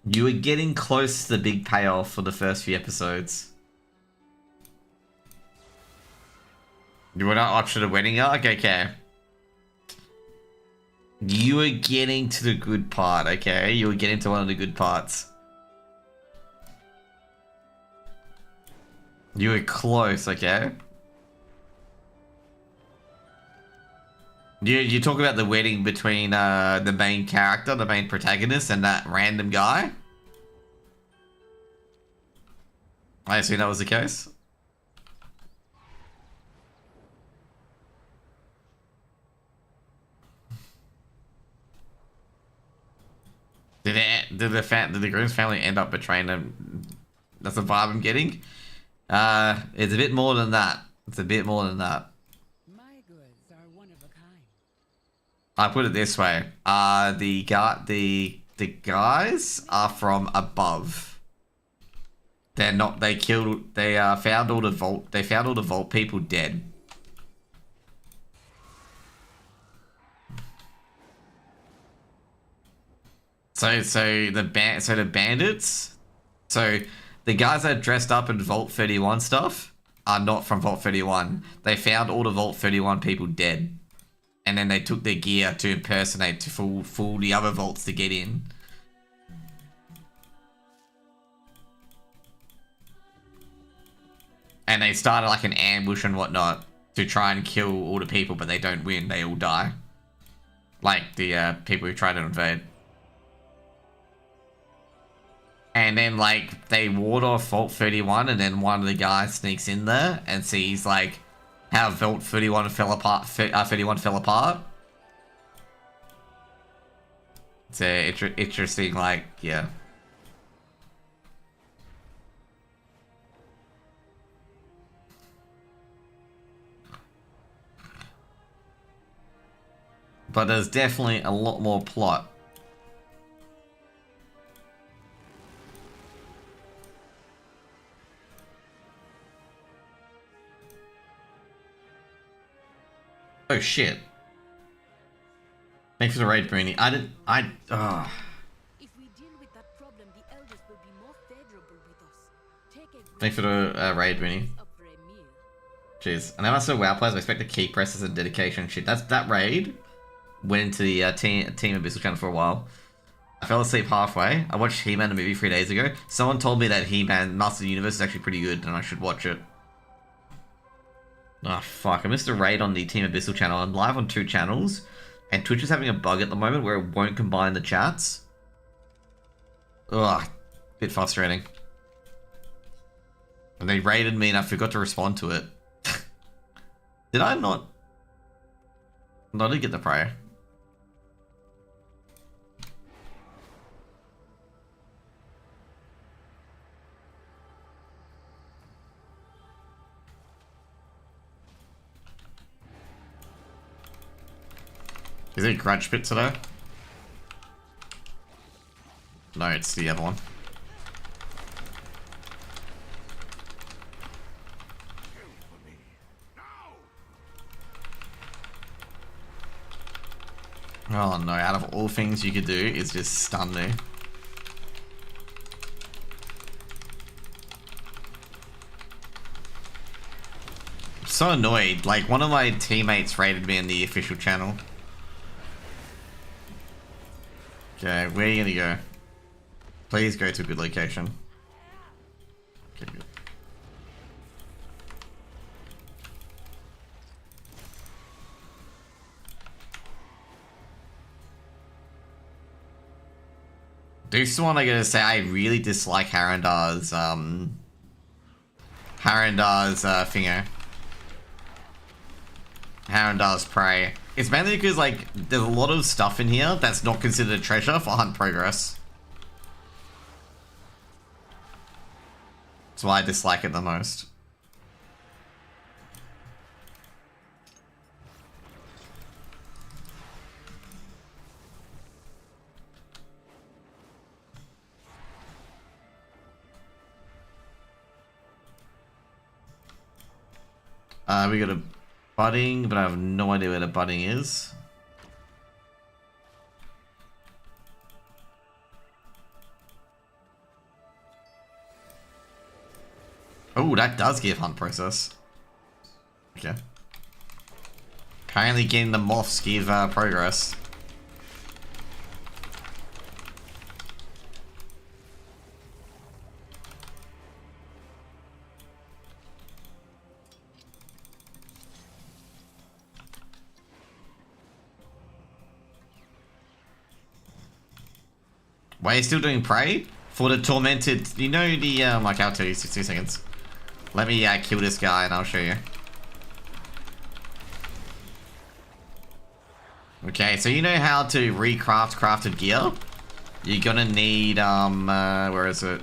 You were getting close to the big payoff for the first few episodes. You were not up to the wedding arc? Okay. You were getting to the good part, okay? You were getting to one of the good parts. You were close, okay? You talk about the wedding between the main character, the main protagonist, and that random guy? I assume that was the case. Did the Grimm's family end up betraying them? That's the vibe I'm getting. It's a bit more than that. It's a bit more than that. My goods are one of a kind. I put it this way. The guys are from above. They're not. They killed. They found all the vault. They found all the vault people dead. So the bandits. So the guys that dressed up in Vault 31 stuff are not from Vault 31. They found all the Vault 31 people dead. And then they took their gear to impersonate, to fool the other vaults to get in. And they started like an ambush and whatnot to try and kill all the people, but they don't win. They all die. Like the people who tried to invade. And then, like, they ward off Vault 31, and then one of the guys sneaks in there and sees, like, how Vault 31 fell apart. 31 fell apart. It's interesting, like, yeah. But there's definitely a lot more plot. Oh shit. Thanks for the raid, Bruni. If we deal with that problem, the elders will be more favorable with us. Take a Thanks for the raid, Bruni. up for a meal. Cheers. And I also WoW players, I expect the key presses and dedication and shit. That raid went into the Team Abyssal channel for a while. I fell asleep halfway. I watched He-Man the movie 3 days ago. Someone told me that He-Man Master of the Universe is actually pretty good and I should watch it. Oh fuck, I missed a raid on the Team Abyssal channel. I'm live on 2 channels, and Twitch is having a bug at the moment where it won't combine the chats. Ugh, bit frustrating. And they raided me and I forgot to respond to it. Did I not? No, I did get the prayer. Is it Grudge Pit today? No, it's the other one. Oh no, out of all things you could do is just stun me. I'm so annoyed, like one of my teammates raided me in the official channel. Okay, where are you gonna go? Please go to a good location. Okay, good. This is one I gotta say, I really dislike Harendar's, finger. Harendar's prey. It's mainly because, like, there's a lot of stuff in here that's not considered a treasure for hunt progress. That's why I dislike it the most. We got a budding, but I have no idea where the budding is. Oh, that does give hunt process. Okay. Apparently getting the moths give progress. Why are you still doing prey? For the tormented, you know the, like, I'll tell you 2 seconds. Let me kill this guy and I'll show you. Okay, so you know how to recraft crafted gear? You're gonna need, where is it?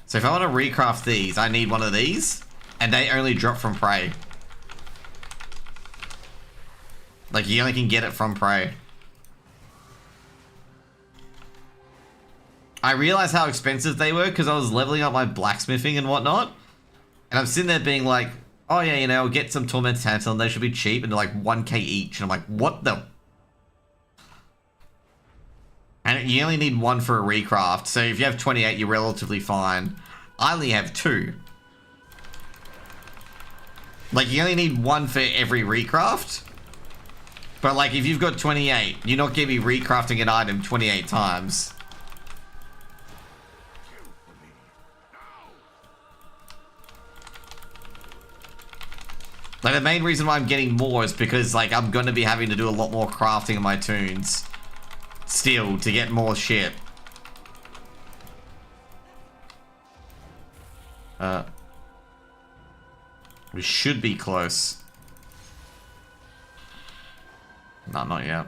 So if I want to recraft these, I need one of these, and they only drop from prey. Like, you only can get it from prey. I realized how expensive they were because I was leveling up my blacksmithing and whatnot. And I'm sitting there being like, oh yeah, you know, I'll get some Tormented Tantalum, they should be cheap, and they're like 1k each. And I'm like, what the? And you only need 1 for a recraft, so if you have 28, you're relatively fine. I only have 2. Like, you only need 1 for every recraft. But like, if you've got 28, you're not going to be recrafting an item 28 times. Like, the main reason why I'm getting more is because, like, I'm going to be having to do a lot more crafting in my toons. Still, to get more shit. We should be close. No, not yet.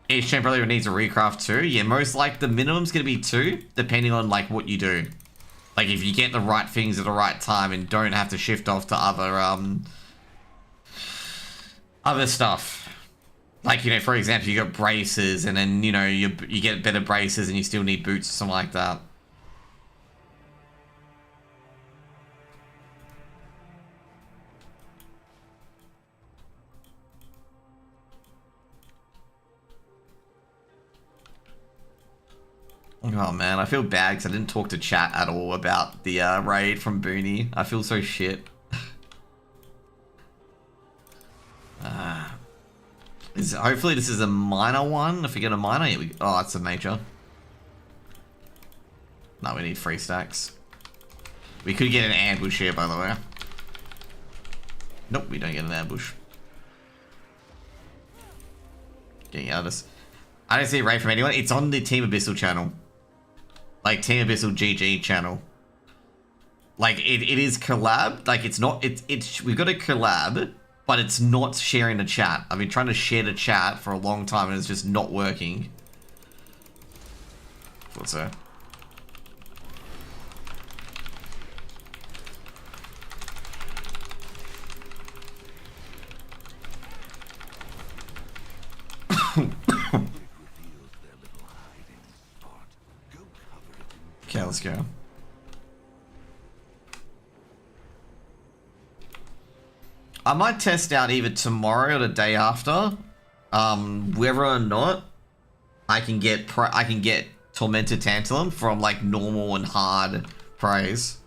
Each champ probably needs a recraft too. Yeah, most like the minimum's gonna be 2, depending on like what you do. Like if you get the right things at the right time and don't have to shift off to other stuff. Like, you know, for example, you got braces and then, you know, you get better braces and you still need boots or something like that. Oh man, I feel bad because I didn't talk to chat at all about the raid from Booney. I feel so shit. Hopefully this is a minor one. If we get a minor, yeah, oh, it's a major. No, we need 3 stacks. We could get an ambush here, by the way. Nope, we don't get an ambush. Getting out of this. I don't see a raid from anyone. It's on the Team Abyssal channel. Like, Team Abyssal GG channel. Like, it is collab. Like, it's not... We've got a collab, but it's not sharing the chat. I've been trying to share the chat for a long time, and it's just not working. Thought so. Okay, let's go. I might test out either tomorrow or the day after, whether or not I can get Tormented Tantalum from like normal and hard praise.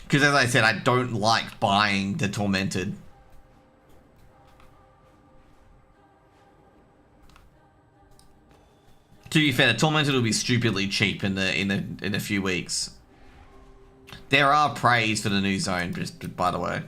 Because as I said, I don't like buying the Tormented. To be fair, the Tormented will be stupidly cheap in a few weeks. There are praise for the new zone, just by the way.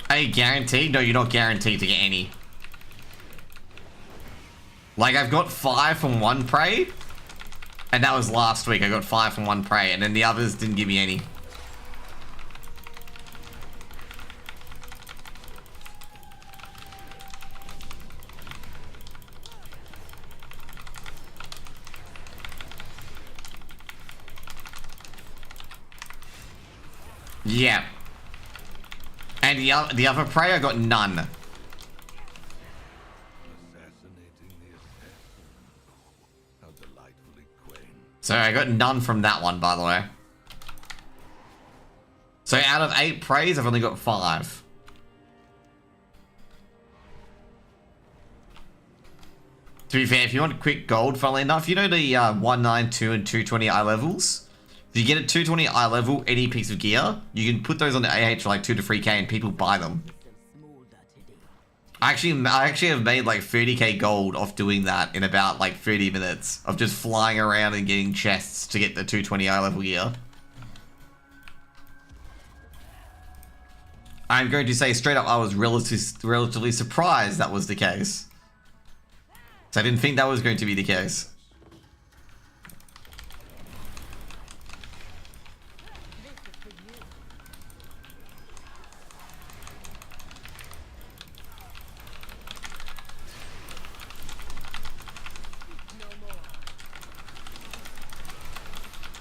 Are you guaranteed? No, you're not guaranteed to get any. Like, I've got 5 from one prey, and that was last week. I got 5 from one prey, and then the others didn't give me any. Yeah. And the other prey, I got none. So I got none from that one, by the way. So out of 8 praise, I've only got 5. To be fair, if you want quick gold, funnily enough, you know the 192 and 220 eye levels? If you get a 220 eye level, any piece of gear, you can put those on the AH for like 2 to 3k and people buy them. I actually have made like 30k gold off doing that in about like 30 minutes of just flying around and getting chests to get the 220 eye level gear. I'm going to say straight up, I was relatively surprised that was the case. So I didn't think that was going to be the case.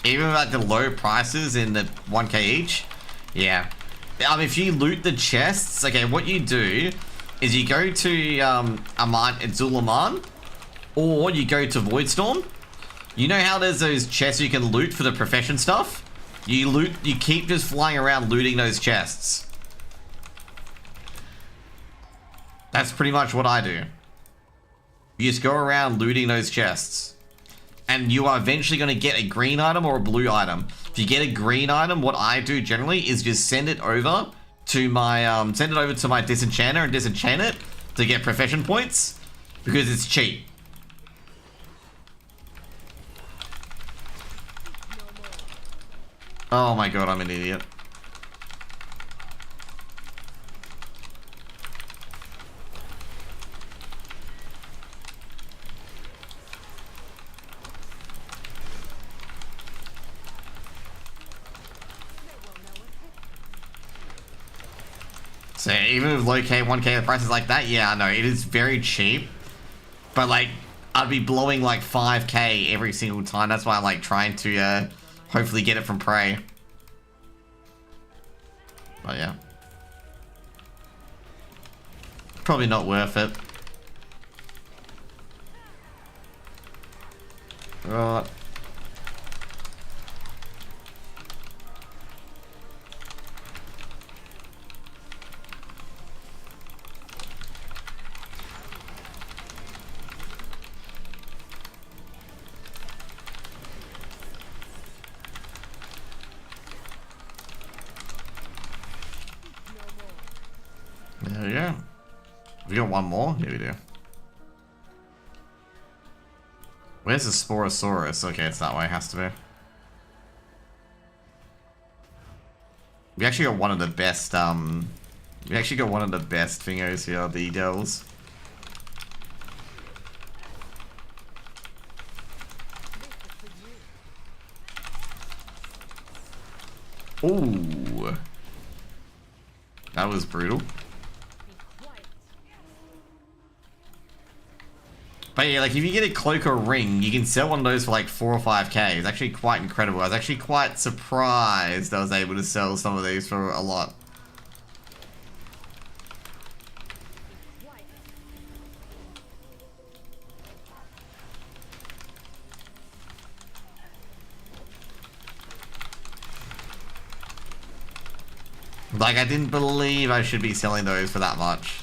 Even at the low prices in the 1k each, yeah. If you loot the chests, okay, what you do is you go to Aman and Zulaman, or you go to Voidstorm. You know how there's those chests you can loot for the profession stuff? You keep just flying around looting those chests. That's pretty much what I do. You just go around looting those chests. And you are eventually going to get a green item or a blue item. If you get a green item, what I do generally is just send it over to my disenchanter and disenchant it to get profession points because it's cheap. Oh my god, I'm an idiot. So even with low K, 1k prices like that, yeah, I know, it is very cheap. But like, I'd be blowing like 5k every single time. That's why I'm like trying to hopefully get it from Prey. But yeah. Probably not worth it. Right. There we go. We got one more? Yeah, we do. Where's the Sporosaurus? Okay, it's that way, it has to be. We actually got one of the best, thingos here, the Dells. Ooh. That was brutal. But yeah, like if you get a cloak or ring, you can sell one of those for like 4 or 5k. It's actually quite incredible. I was actually quite surprised I was able to sell some of these for a lot. Like I didn't believe I should be selling those for that much.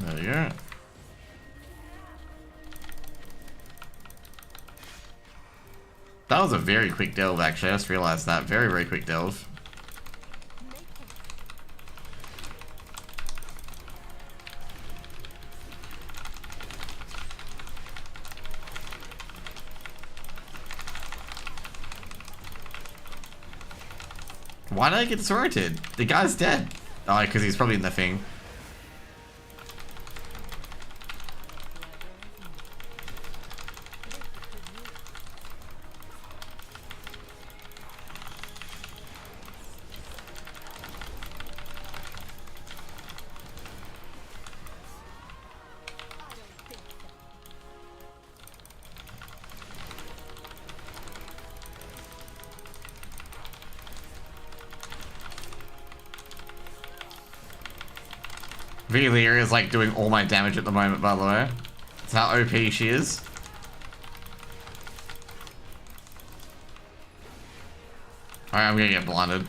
There we go. That was a very quick delve, actually. I just realized that. Very, very quick delve. Why did I get sorted? The guy's dead. Oh, because he's probably in the thing. Velia is like doing all my damage at the moment, by the way. That's how OP she is. Alright, I'm gonna get blinded.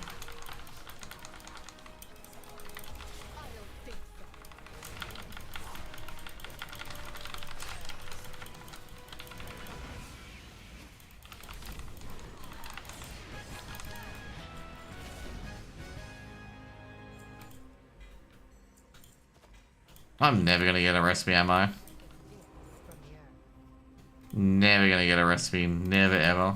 I'm never gonna get a recipe, am I? Never gonna get a recipe. Never ever.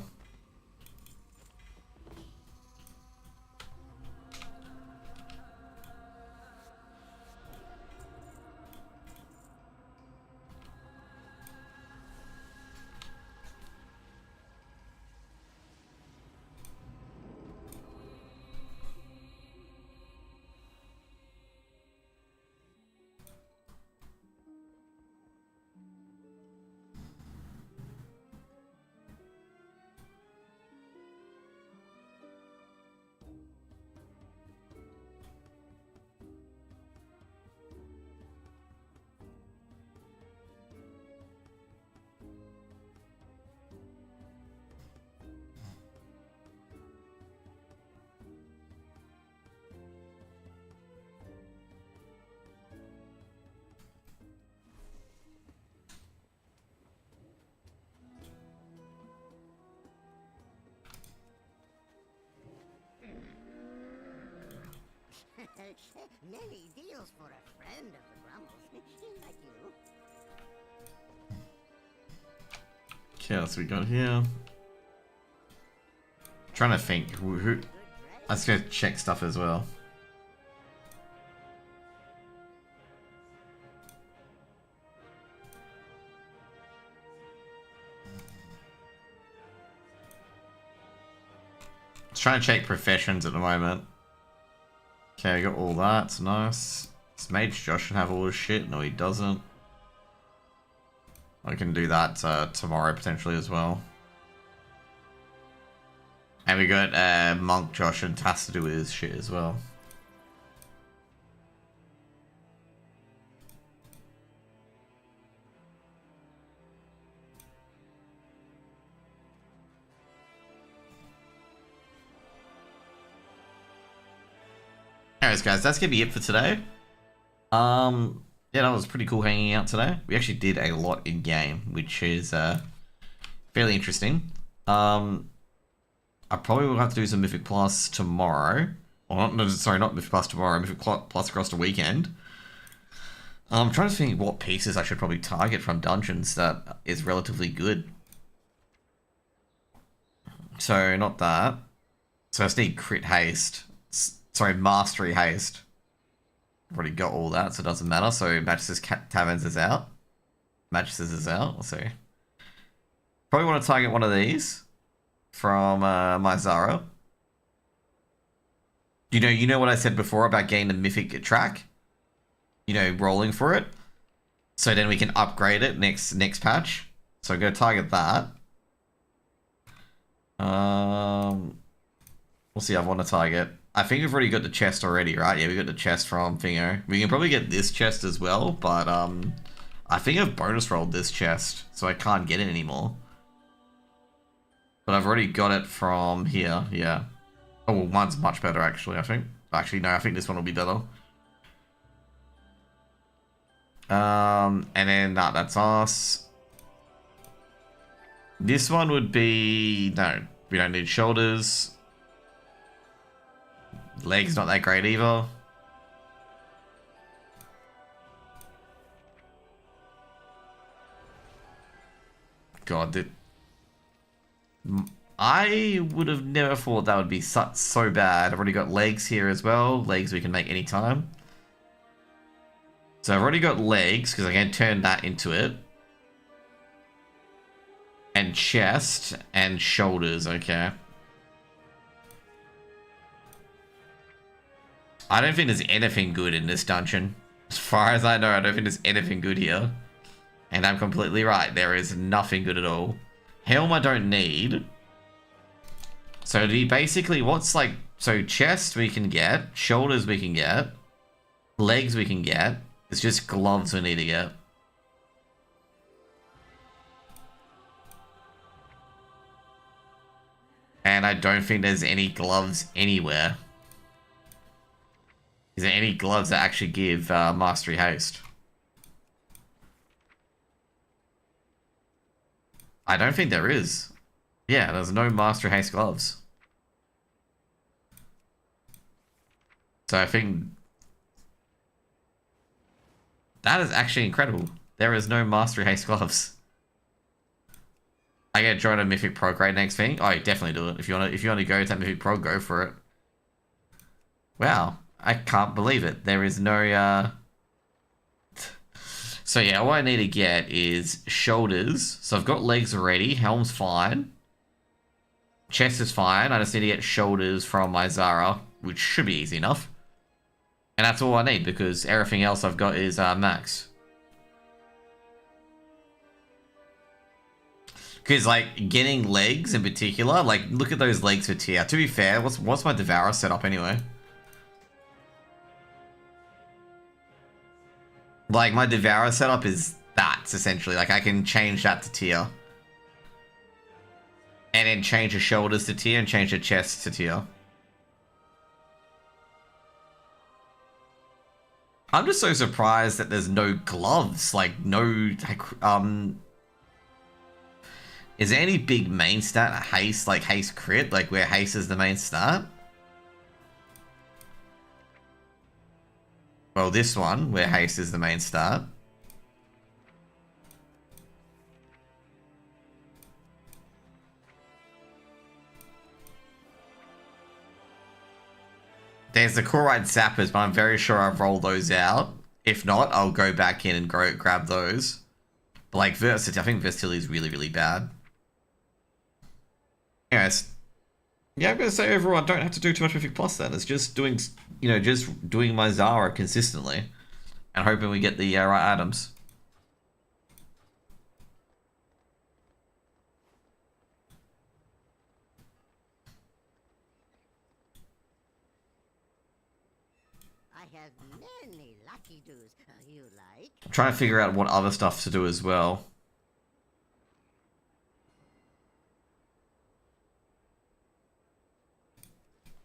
Many deals for a friend of the Grumbles, like you. Okay, that's what we got here. Trying to think who. Let's go check stuff as well. Just trying to check professions at the moment. Okay, I got all that. It's nice. This Mage Josh should have all his shit. No, he doesn't. I can do that tomorrow potentially as well. And we got Monk Josh and has to do with his shit as well. Anyways, guys, that's gonna be it for today. Yeah, that was pretty cool hanging out today. We actually did a lot in game, which is fairly interesting. I probably will have to do some Mythic Plus tomorrow. Or not, no, sorry, not Mythic Plus tomorrow, Mythic Plus across the weekend. I'm trying to think what pieces I should probably target from dungeons that is relatively good. So, not that. So I just need crit haste. Sorry, mastery haste. I've already got all that, so it doesn't matter. So Magis's Taverns is out. Magis's is out, let's see. Probably want to target one of these from my Zara. You know what I said before about getting the mythic track? You know, rolling for it. So then we can upgrade it next patch. So I'm gonna target that. What's the other one to target? I think we've already got the chest already, right? Yeah, we got the chest from Thingo. We can probably get this chest as well, but I think I've bonus rolled this chest, so I can't get it anymore. But I've already got it from here, yeah. Oh, well, mine's much better, actually, I think. Actually, no, I think this one will be better. And then, nah, that's us. This one would be... No, we don't need shoulders. Legs not that great either. God, I would have never thought that would be so bad. I've already got legs here as well. Legs we can make anytime. So I've already got legs because I can turn that into it. And chest and shoulders, okay. I don't think there's anything good in this dungeon. As far as I know, I don't think there's anything good here. And I'm completely right. There is nothing good at all. Helm I don't need. So basically, what's like... So chest we can get. Shoulders we can get. Legs we can get. It's just gloves we need to get. And I don't think there's any gloves anywhere. Is there any gloves that actually give Mastery Haste? I don't think there is. Yeah, there's no Mastery Haste gloves. So I think that is actually incredible. There is no Mastery Haste gloves. I get join a Mythic Pro grade next thing. Oh, definitely do it. If you wanna go to that Mythic Pro, go for it. Wow, I can't believe it. There is no So yeah, what I need to get is shoulders. So I've got legs already. Helm's fine. Chest is fine. I just need to get shoulders from my Zara, which should be easy enough. And that's all I need because everything else I've got is max. Because, like, getting legs in particular, like, look at those legs for tier. To be fair, what's my Devourer setup anyway? Like, my Devourer setup is that, essentially. Like, I can change that to tier. And then change the shoulders to tier and change the chest to tier. I'm just so surprised that there's no gloves. Like, no, like, is there any big main stat haste, like haste crit, like where haste is the main stat? Well, this one, where haste is the main stat. There's the Corite Zappers, but I'm very sure I've rolled those out. If not, I'll go back in and grab those. But like, Versatility, I think Versatility is really, really bad. Anyways, yeah, I'm gonna say overall I don't have to do too much Mythic Plus then. It's just doing, you know, just doing my Zara consistently and hoping we get the right items. I have many lucky doos you like. I'm trying to figure out what other stuff to do as well.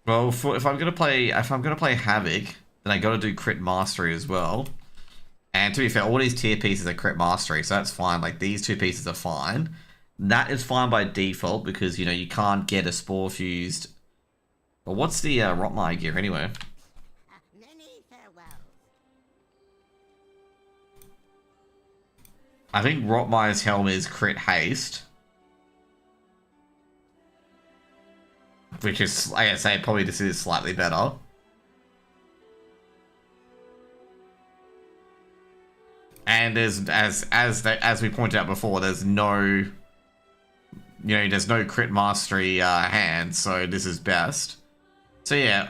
Well, if I'm gonna play Havoc, then I gotta do Crit Mastery as well. And to be fair, all these tier pieces are Crit Mastery, so that's fine. Like, these two pieces are fine. That is fine by default because, you know, you can't get a Spore Fused. But what's the Rotmire gear anyway? Many farewells. I think Rotmire's helm is Crit Haste. Which is, like I say, probably this is slightly better. And there's, as we pointed out before, there's no, you know, there's no Crit Mastery hand, so this is best. So yeah,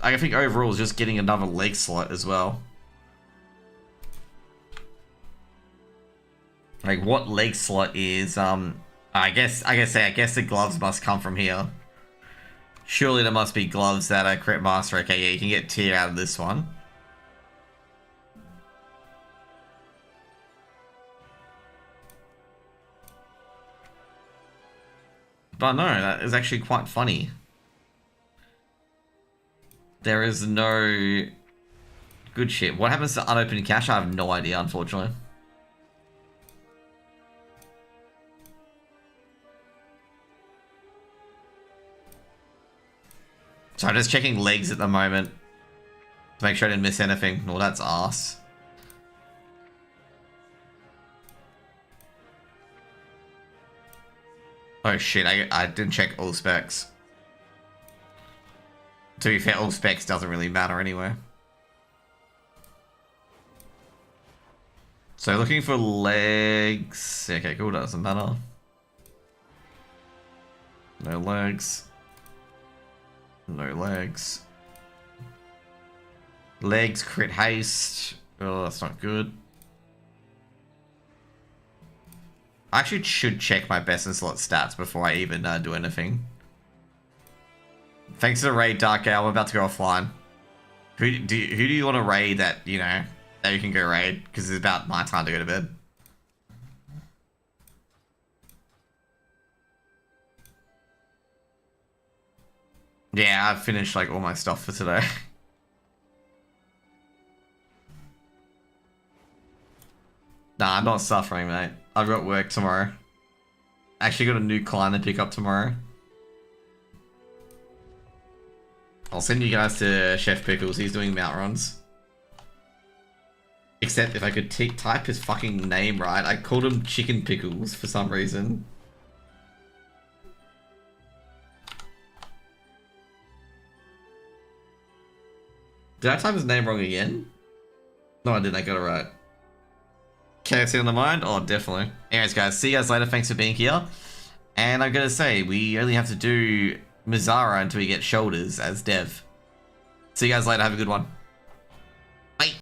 I think overall is just getting another leg slot as well. Like, what leg slot is, I guess the gloves must come from here. Surely there must be gloves that are Crit Master. Okay, yeah, you can get tier out of this one. But no, that is actually quite funny. There is no good shit. What happens to unopened cash? I have no idea, unfortunately. So I'm just checking legs at the moment to make sure I didn't miss anything. Well, that's arse. Oh shit, I didn't check all specs. To be fair, all specs doesn't really matter anyway. So looking for legs. Okay, cool, doesn't matter. No legs. No legs. Legs, crit haste. Oh, that's not good. I actually should check my best in slot stats before I even do anything. Thanks to the raid, Dark Ale. I'm about to go offline. Who do you want to raid that, you know, Now you can go raid, because it's about my time to go to bed. Yeah, I've finished like all my stuff for today. Nah, I'm not suffering, mate. I've got work tomorrow. Actually got a new client to pick up tomorrow. I'll send you guys to Chef Pickles. He's doing mount runs. Except if I could type his fucking name right. I called him Chicken Pickles for some reason. Did I type his name wrong again? No, I didn't. I got it right. KFC on the mind? Oh, definitely. Anyways, guys, see you guys later. Thanks for being here. And I'm gonna say, we only have to do Mizara until we get shoulders as Dev. See you guys later. Have a good one.